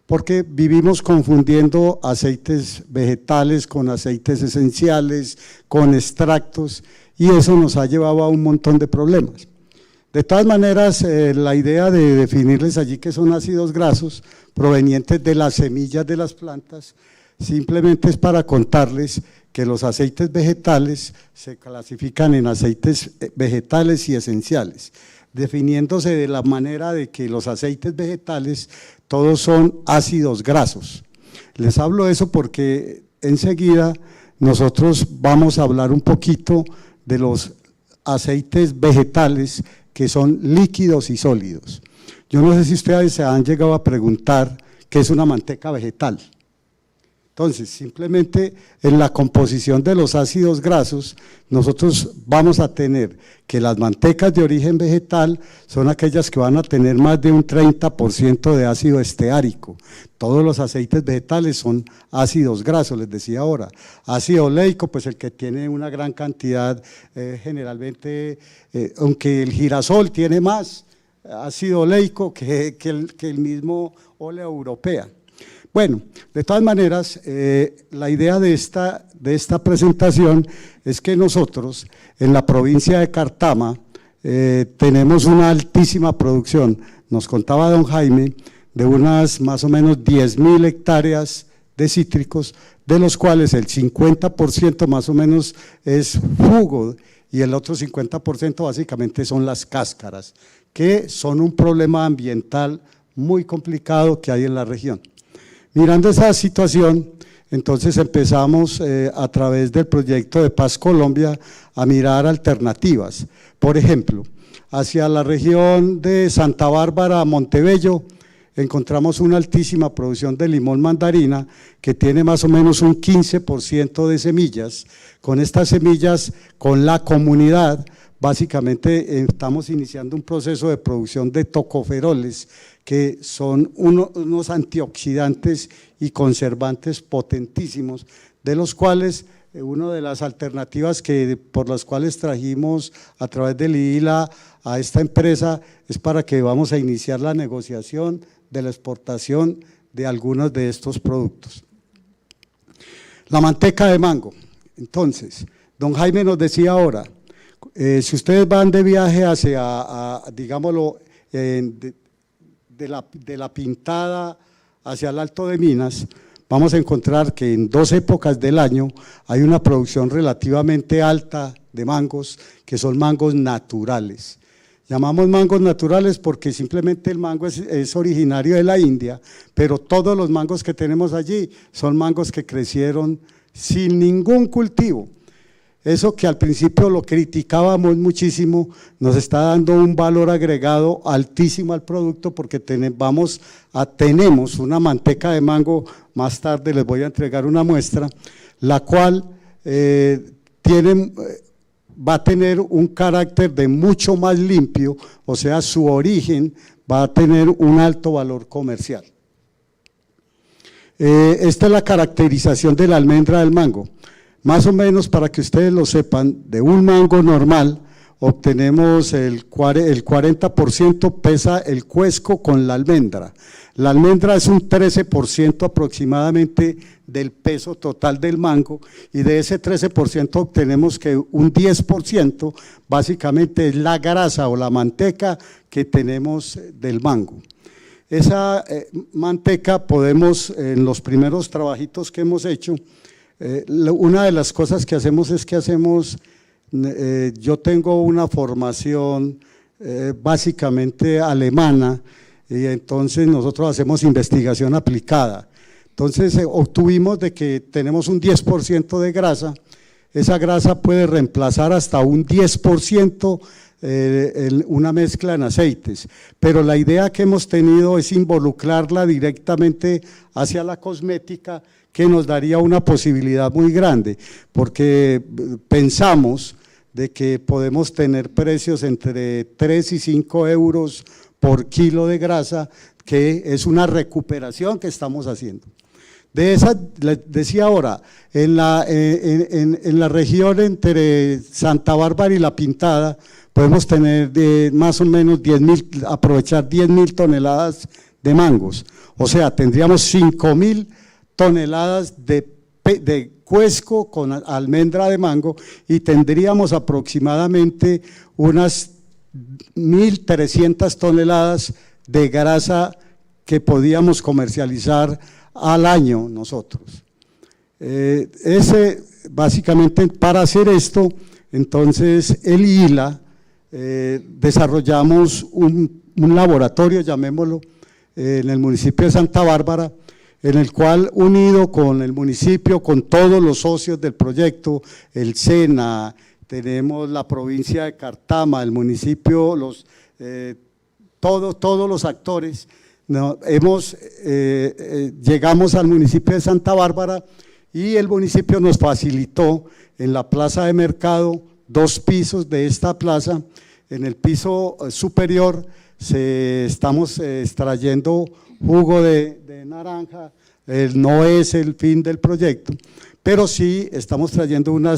Porque vivimos confundiendo aceites vegetales con aceites esenciales, con extractos, y eso nos ha llevado a un montón de problemas. De todas maneras, la idea de definirles allí que son ácidos grasos provenientes de las semillas de las plantas, simplemente es para contarles que los aceites vegetales se clasifican en aceites vegetales y esenciales, definiéndose de la manera de que los aceites vegetales todos son ácidos grasos. Les hablo de eso porque enseguida nosotros vamos a hablar un poquito de los aceites vegetales que son líquidos y sólidos. Yo no sé si ustedes se han llegado a preguntar qué es una manteca vegetal. Entonces, simplemente en la composición de los ácidos grasos, nosotros vamos a tener que las mantecas de origen vegetal son aquellas que van a tener más de un 30% de ácido esteárico. Todos los aceites vegetales son ácidos grasos, les decía ahora. Ácido oleico, pues el que tiene una gran cantidad, generalmente, aunque el girasol tiene más ácido oleico que el mismo óleo europeo. Bueno, de todas maneras, la idea de esta presentación es que nosotros en la provincia de Cartama tenemos una altísima producción. Nos contaba don Jaime de unas más o menos 10.000 hectáreas de cítricos, de los cuales el 50% más o menos es jugo y el otro 50% básicamente son las cáscaras, que son un problema ambiental muy complicado que hay en la región. Mirando esa situación, entonces empezamos a través del proyecto de Paz Colombia a mirar alternativas. Por ejemplo, hacia la región de Santa Bárbara, Montebello, encontramos una altísima producción de limón mandarina que tiene más o menos un 15% de semillas. Con estas semillas, con la comunidad, básicamente estamos iniciando un proceso de producción de tocoferoles, que son unos antioxidantes y conservantes potentísimos, de los cuales una de las alternativas por las cuales trajimos a través del IILA a esta empresa es para que vamos a iniciar la negociación de la exportación de algunos de estos productos. La manteca de mango. Entonces, don Jaime nos decía ahora, si ustedes van de viaje hacia, digámoslo, de la Pintada hacia el Alto de Minas, vamos a encontrar que en 2 épocas del año hay una producción relativamente alta de mangos, que son mangos naturales. Llamamos mangos naturales porque simplemente el mango es originario de la India, pero todos los mangos que tenemos allí son mangos que crecieron sin ningún cultivo. Eso que al principio lo criticábamos muchísimo, nos está dando un valor agregado altísimo al producto porque tenemos una manteca de mango, más tarde les voy a entregar una muestra, la cual va a tener un carácter de mucho más limpio, o sea, su origen va a tener un alto valor comercial. Esta es la caracterización de la almendra del mango. Más o menos, para que ustedes lo sepan, de un mango normal obtenemos el 40% pesa el cuesco con la almendra. La almendra es un 13% aproximadamente del peso total del mango, y de ese 13% obtenemos que un 10% básicamente es la grasa o la manteca que tenemos del mango. Esa manteca podemos, en los primeros trabajitos que hemos hecho, una de las cosas que hacemos es que yo tengo una formación básicamente alemana, y entonces nosotros hacemos investigación aplicada. Entonces obtuvimos de que tenemos un 10% de grasa, esa grasa puede reemplazar hasta un 10% una mezcla en aceites, pero la idea que hemos tenido es involucrarla directamente hacia la cosmética, que nos daría una posibilidad muy grande, porque pensamos de que podemos tener precios entre 3 y 5 euros por kilo de grasa, que es una recuperación que estamos haciendo. De esa, les decía ahora, en la región entre Santa Bárbara y La Pintada, podemos tener más o menos aprovechar 10.000 toneladas de mangos, o sea, tendríamos 5.000 toneladas de cuesco con almendra de mango, y tendríamos aproximadamente unas 1.300 toneladas de grasa que podíamos comercializar al año nosotros. Básicamente, para hacer esto, entonces el IILA desarrollamos un laboratorio, llamémoslo, en el municipio de Santa Bárbara, en el cual, unido con el municipio, con todos los socios del proyecto, el SENA, tenemos la provincia de Cartama, el municipio, todos los actores, llegamos al municipio de Santa Bárbara, y el municipio nos facilitó en la plaza de mercado 2 pisos de esta plaza. En el piso superior estamos extrayendo jugo de naranja, no es el fin del proyecto, pero sí estamos trayendo una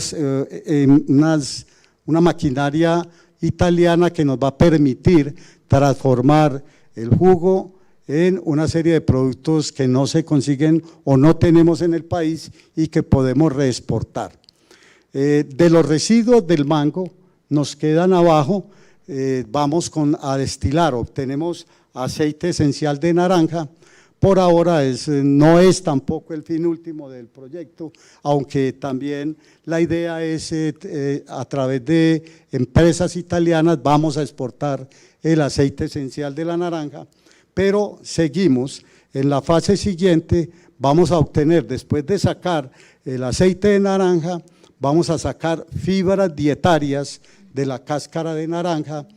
maquinaria italiana que nos va a permitir transformar el jugo en una serie de productos que no se consiguen o no tenemos en el país y que podemos reexportar. De los residuos del mango nos quedan abajo, vamos a destilar, obtenemos aceite esencial de naranja. Por ahora no es tampoco el fin último del proyecto, aunque también la idea es a través de empresas italianas vamos a exportar el aceite esencial de la naranja, pero seguimos en la fase siguiente, vamos a obtener, después de sacar el aceite de naranja, vamos a sacar fibras dietarias de la cáscara de naranja.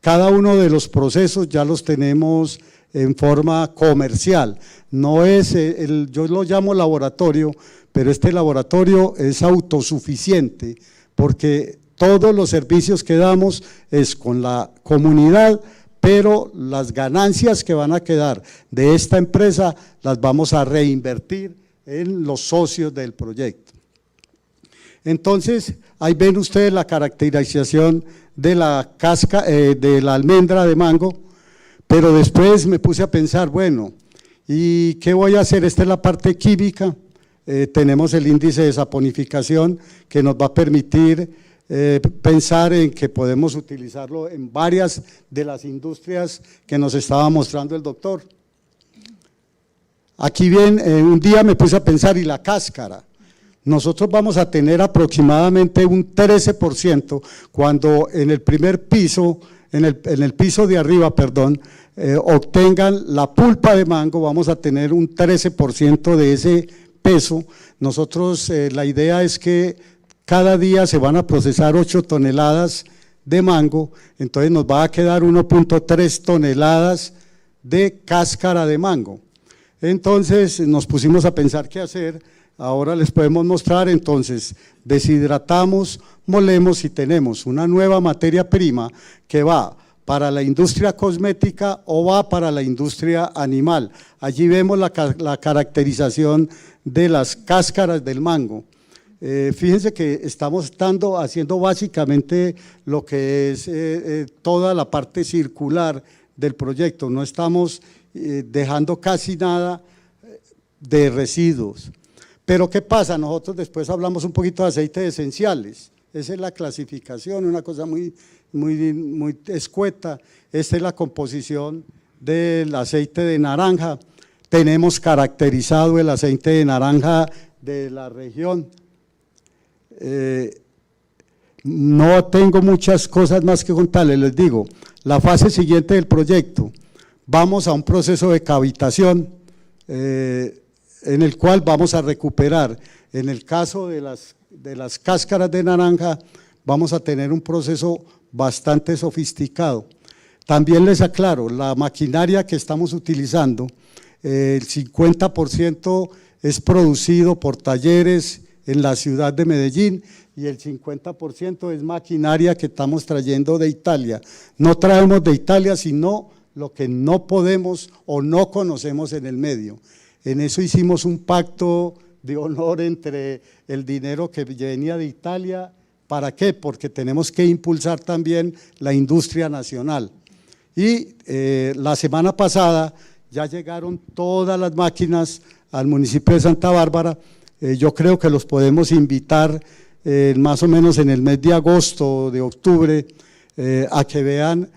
Cada uno de los procesos ya los tenemos en forma comercial, no es, yo lo llamo laboratorio, pero este laboratorio es autosuficiente, porque todos los servicios que damos es con la comunidad, pero las ganancias que van a quedar de esta empresa las vamos a reinvertir en los socios del proyecto. Entonces, ahí ven ustedes la caracterización de la de la almendra de mango, pero después me puse a pensar, bueno, ¿y qué voy a hacer? Esta es la parte química, tenemos el índice de saponificación que nos va a permitir pensar en que podemos utilizarlo en varias de las industrias que nos estaba mostrando el doctor. Aquí bien, un día me puse a pensar, ¿y la cáscara? Nosotros vamos a tener aproximadamente un 13% cuando en el primer piso, en el piso de arriba, perdón, obtengan la pulpa de mango, vamos a tener un 13% de ese peso. Nosotros, la idea es que cada día se van a procesar 8 toneladas de mango, entonces nos va a quedar 1.3 toneladas de cáscara de mango. Entonces nos pusimos a pensar qué hacer. Ahora les podemos mostrar, entonces, deshidratamos, molemos y tenemos una nueva materia prima que va para la industria cosmética o va para la industria animal. Allí vemos la caracterización de las cáscaras del mango. Fíjense que estamos haciendo básicamente lo que es toda la parte circular del proyecto, no estamos dejando casi nada de residuos. Pero ¿qué pasa? Nosotros después hablamos un poquito de aceites esenciales, esa es la clasificación, una cosa muy escueta. Esta es la composición del aceite de naranja, tenemos caracterizado el aceite de naranja de la región. No tengo muchas cosas más que contarles, les digo, la fase siguiente del proyecto, vamos a un proceso de cavitación, en el cual vamos a recuperar, en el caso de las cáscaras de naranja, vamos a tener un proceso bastante sofisticado. También les aclaro, la maquinaria que estamos utilizando, el 50% es producido por talleres en la ciudad de Medellín y el 50% es maquinaria que estamos trayendo de Italia. No traemos de Italia sino lo que no podemos o no conocemos en el medio. En eso hicimos un pacto de honor entre el dinero que venía de Italia. ¿Para qué? Porque tenemos que impulsar también la industria nacional. Y la semana pasada ya llegaron todas las máquinas al municipio de Santa Bárbara. Yo creo que los podemos invitar más o menos en el mes de agosto o de octubre a que vean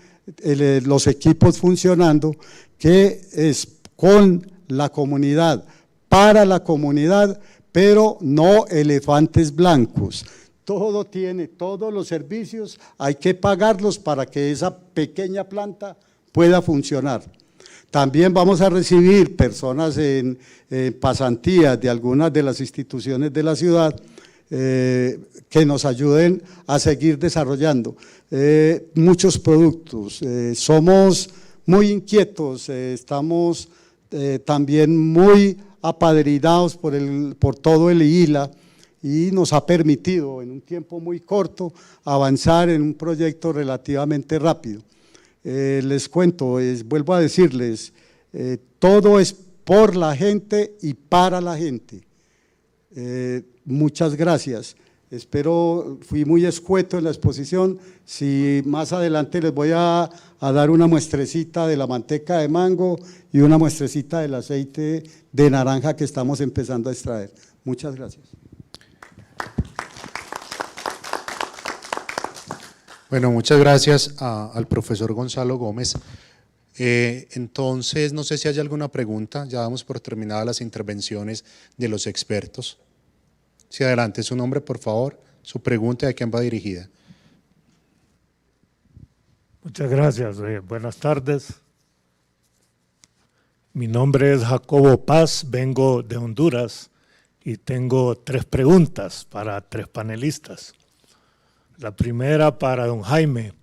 los equipos funcionando, que es con la comunidad, para la comunidad, pero no elefantes blancos. Todo tiene, todos los servicios hay que pagarlos para que esa pequeña planta pueda funcionar. También vamos a recibir personas en pasantías de algunas de las instituciones de la ciudad que nos ayuden a seguir desarrollando muchos productos. Somos muy inquietos, estamos también muy apadrinados por todo el IILA y nos ha permitido en un tiempo muy corto avanzar en un proyecto relativamente rápido. Les cuento, vuelvo a decirles, todo es por la gente y para la gente. Muchas gracias. Espero, fui muy escueto en la exposición. Si más adelante les voy a dar una muestrecita de la manteca de mango y una muestrecita del aceite de naranja que estamos empezando a extraer. Muchas gracias. Bueno, muchas gracias al profesor Gonzalo Gómez. Entonces, no sé si hay alguna pregunta, ya damos por terminadas las intervenciones de los expertos. Sí, adelante, su nombre, por favor, su pregunta y a quién va dirigida. Muchas gracias, buenas tardes. Mi nombre es Jacobo Paz, vengo de Honduras y tengo 3 preguntas para 3 panelistas. La primera para don Jaime.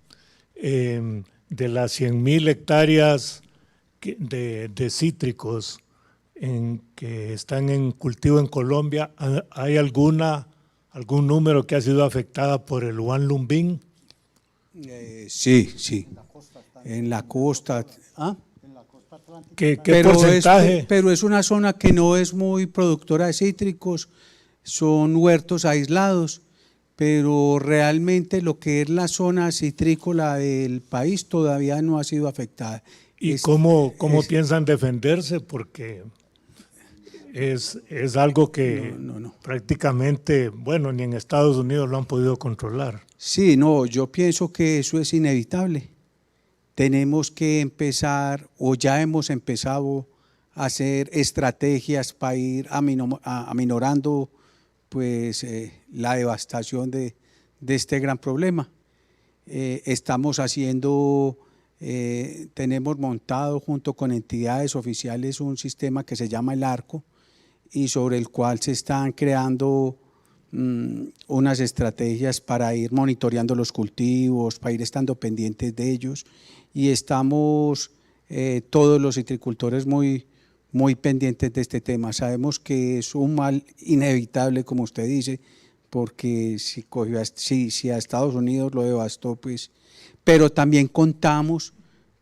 De las 100.000 hectáreas de cítricos que están en cultivo en Colombia, ¿hay algún número que ha sido afectada por el Juan Lumbín? Sí, sí. En la costa. ¿Ah? ¿Qué porcentaje? Pero es una zona que no es muy productora de cítricos, son huertos aislados, pero realmente lo que es la zona citrícola del país todavía no ha sido afectada. ¿Y cómo piensan defenderse? Porque es algo que prácticamente, bueno, ni en Estados Unidos lo han podido controlar. Sí, no, yo pienso que eso es inevitable. Tenemos que empezar, o ya hemos empezado a hacer estrategias para ir aminorando pues, la devastación de este gran problema. Estamos haciendo, tenemos montado junto con entidades oficiales un sistema que se llama el ARCO y sobre el cual se están creando unas estrategias para ir monitoreando los cultivos, para ir estando pendientes de ellos, y estamos todos los citricultores muy pendientes de este tema. Sabemos que es un mal inevitable, como usted dice, porque si a Estados Unidos lo devastó, pues, pero también contamos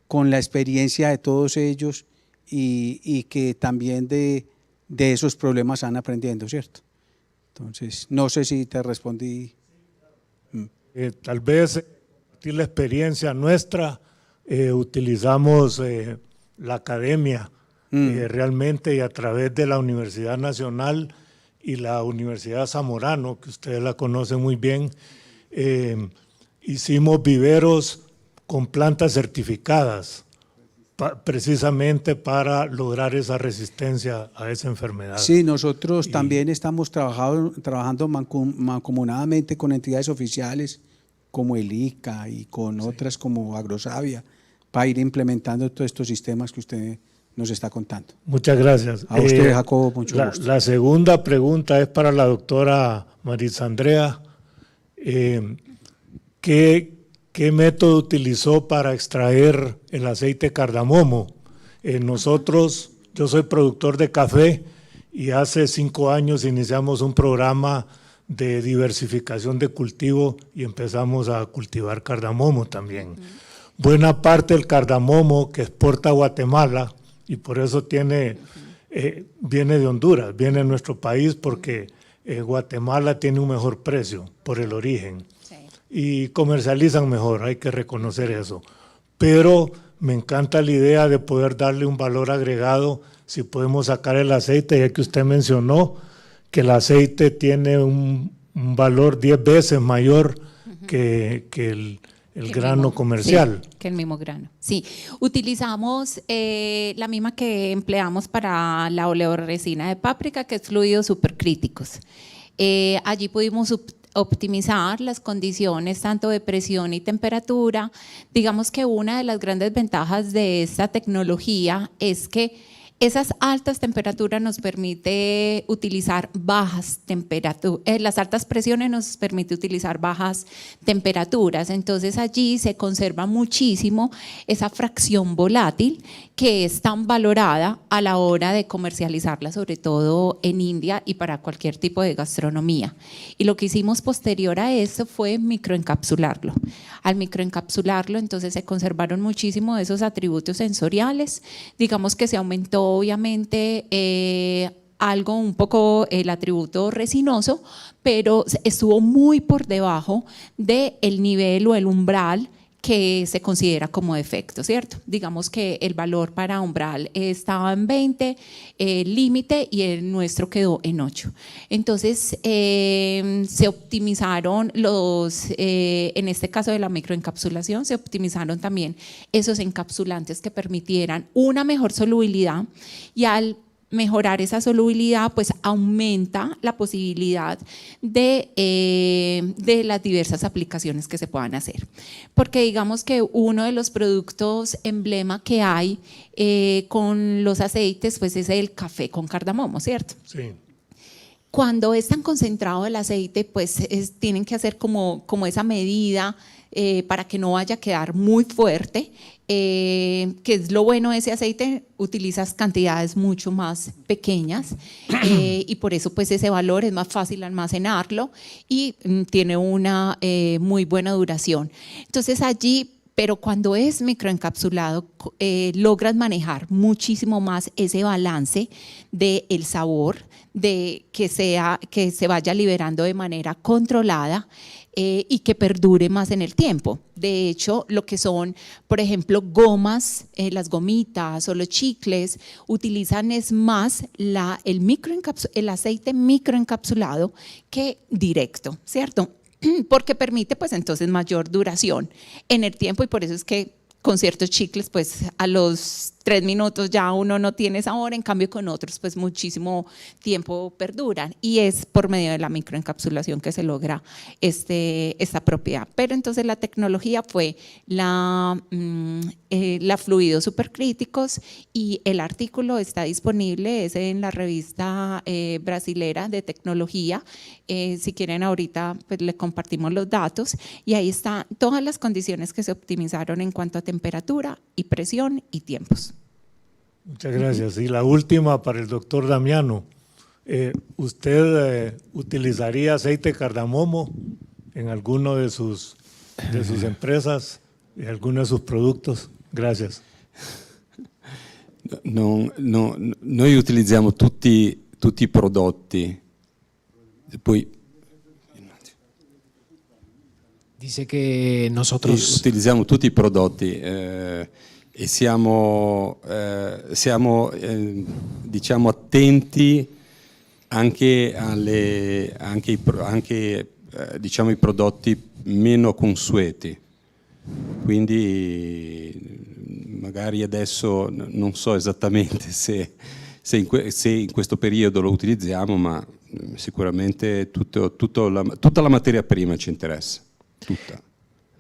con la experiencia de todos ellos y que también de esos problemas están aprendiendo, ¿cierto? Entonces, no sé si te respondí. Tal vez la experiencia nuestra, utilizamos la academia realmente, y a través de la Universidad Nacional y la Universidad Zamorano, que ustedes la conocen muy bien, hicimos viveros con plantas certificadas, precisamente para lograr esa resistencia a esa enfermedad. Sí, nosotros también estamos trabajando mancomunadamente con entidades oficiales como el ICA y con otras como Agrosavia para ir implementando todos estos sistemas que usted nos está contando. Muchas gracias. A usted, Jacobo, mucho gusto. La segunda pregunta es para la doctora Maritza-Andrea. ¿Qué método utilizó para extraer el aceite cardamomo? Yo soy productor de café y hace 5 años iniciamos un programa de diversificación de cultivo y empezamos a cultivar cardamomo también. Buena parte del cardamomo que exporta a Guatemala, y por eso viene de Honduras, viene de nuestro país porque Guatemala tiene un mejor precio por el origen. Y comercializan mejor, hay que reconocer eso. Pero me encanta la idea de poder darle un valor agregado si podemos sacar el aceite, ya que usted mencionó que el aceite tiene un valor 10 veces mayor que el grano comercial. Sí, que el mismo grano. Sí, utilizamos la misma que empleamos para la oleoresina de páprica, que es fluidos supercríticos. Allí pudimos optimizar las condiciones tanto de presión y temperatura. Digamos que una de las grandes ventajas de esta tecnología es que esas altas temperaturas nos permite utilizar bajas temperaturas, las altas presiones nos permite utilizar bajas temperaturas, entonces allí se conserva muchísimo esa fracción volátil que es tan valorada a la hora de comercializarla, sobre todo en India y para cualquier tipo de gastronomía. Y lo que hicimos posterior a eso fue microencapsularlo. Al microencapsularlo, entonces se conservaron muchísimo de esos atributos sensoriales, digamos que se aumentó obviamente algo un poco el atributo resinoso, pero estuvo muy por debajo del nivel o el umbral que se considera como defecto, ¿cierto? Digamos que el valor para umbral estaba en 20, el límite, y el nuestro quedó en 8. Entonces, se optimizaron en este caso de la microencapsulación, se optimizaron también esos encapsulantes que permitieran una mejor solubilidad, y al mejorar esa solubilidad, pues aumenta la posibilidad de las diversas aplicaciones que se puedan hacer. Porque digamos que uno de los productos emblema que hay con los aceites, pues es el café con cardamomo, ¿cierto? Sí. Cuando es tan concentrado el aceite, pues tienen que hacer como esa medida para que no vaya a quedar muy fuerte, que es lo bueno de ese aceite, utilizas cantidades mucho más pequeñas y por eso pues ese valor es más fácil almacenarlo y tiene una muy buena duración. Entonces allí, pero cuando es microencapsulado, logras manejar muchísimo más ese balance del sabor, de que se vaya liberando de manera controlada y que perdure más en el tiempo. De hecho, lo que son, por ejemplo, gomas, las gomitas o los chicles, utilizan es más el aceite microencapsulado que directo, ¿cierto? Porque permite pues entonces mayor duración en el tiempo, y por eso es que con ciertos chicles pues a los 3 minutos ya uno no tiene sabor, en cambio con otros pues muchísimo tiempo perduran, y es por medio de la microencapsulación que se logra esta propiedad. Pero entonces la tecnología fue la fluidos supercríticos, y el artículo está disponible, es en la revista brasilera de tecnología. Si quieren ahorita pues le compartimos los datos, y ahí están todas las condiciones que se optimizaron en cuanto a temperatura y presión y tiempos. Muchas gracias. Y la última para el doctor Damiano. ¿Usted utilizaría aceite de cardamomo en alguno de sus empresas, en alguno de sus productos? Gracias. Noi utilizziamo tutti i prodotti. Poi Dice que nosotros utilizziamo tutti i prodotti e siamo diciamo attenti anche diciamo ai prodotti meno consueti. Quindi magari adesso non so esattamente se in questo periodo lo utilizziamo, ma sicuramente tutta la materia prima ci interessa. Tutta.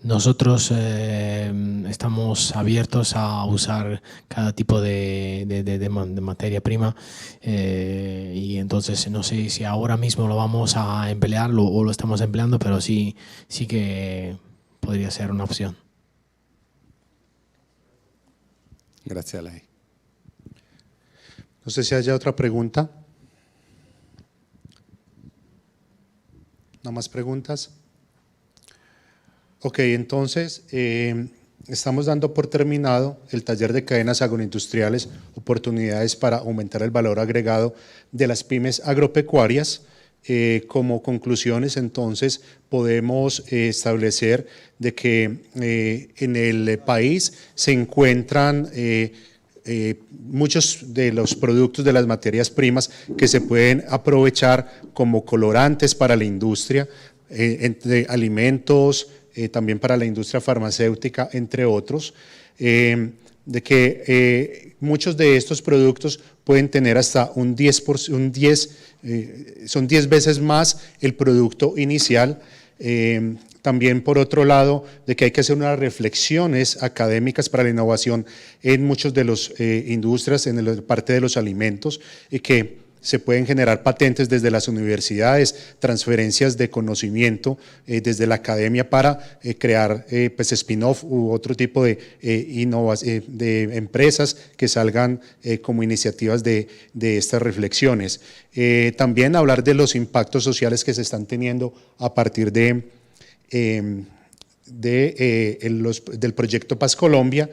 Nosotros estamos abiertos a usar cada tipo de materia prima y entonces no sé si ahora mismo lo vamos a emplearlo o lo estamos empleando, pero sí que podría ser una opción. Grazie a lei. No sé si haya otra pregunta. ¿No más preguntas? Ok, entonces estamos dando por terminado el taller de cadenas agroindustriales, oportunidades para aumentar el valor agregado de las pymes agropecuarias. Como conclusiones, entonces, podemos establecer de que en el país se encuentran muchos de los productos de las materias primas que se pueden aprovechar como colorantes para la industria, entre alimentos, también para la industria farmacéutica, entre otros, de que muchos de estos productos pueden tener hasta son 10 veces más el producto inicial. También, por otro lado, de que hay que hacer unas reflexiones académicas para la innovación en muchas de las industrias, en la parte de los alimentos, y que se pueden generar patentes desde las universidades, transferencias de conocimiento desde la academia para crear pues spin-off u otro tipo de empresas que salgan como iniciativas de estas reflexiones. También hablar de los impactos sociales que se están teniendo a partir del proyecto Paz Colombia,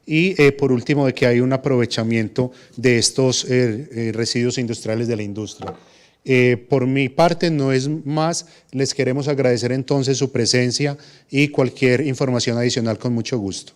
y por último de que hay un aprovechamiento de estos residuos industriales de la industria. Por mi parte no es más, les queremos agradecer entonces su presencia y cualquier información adicional con mucho gusto.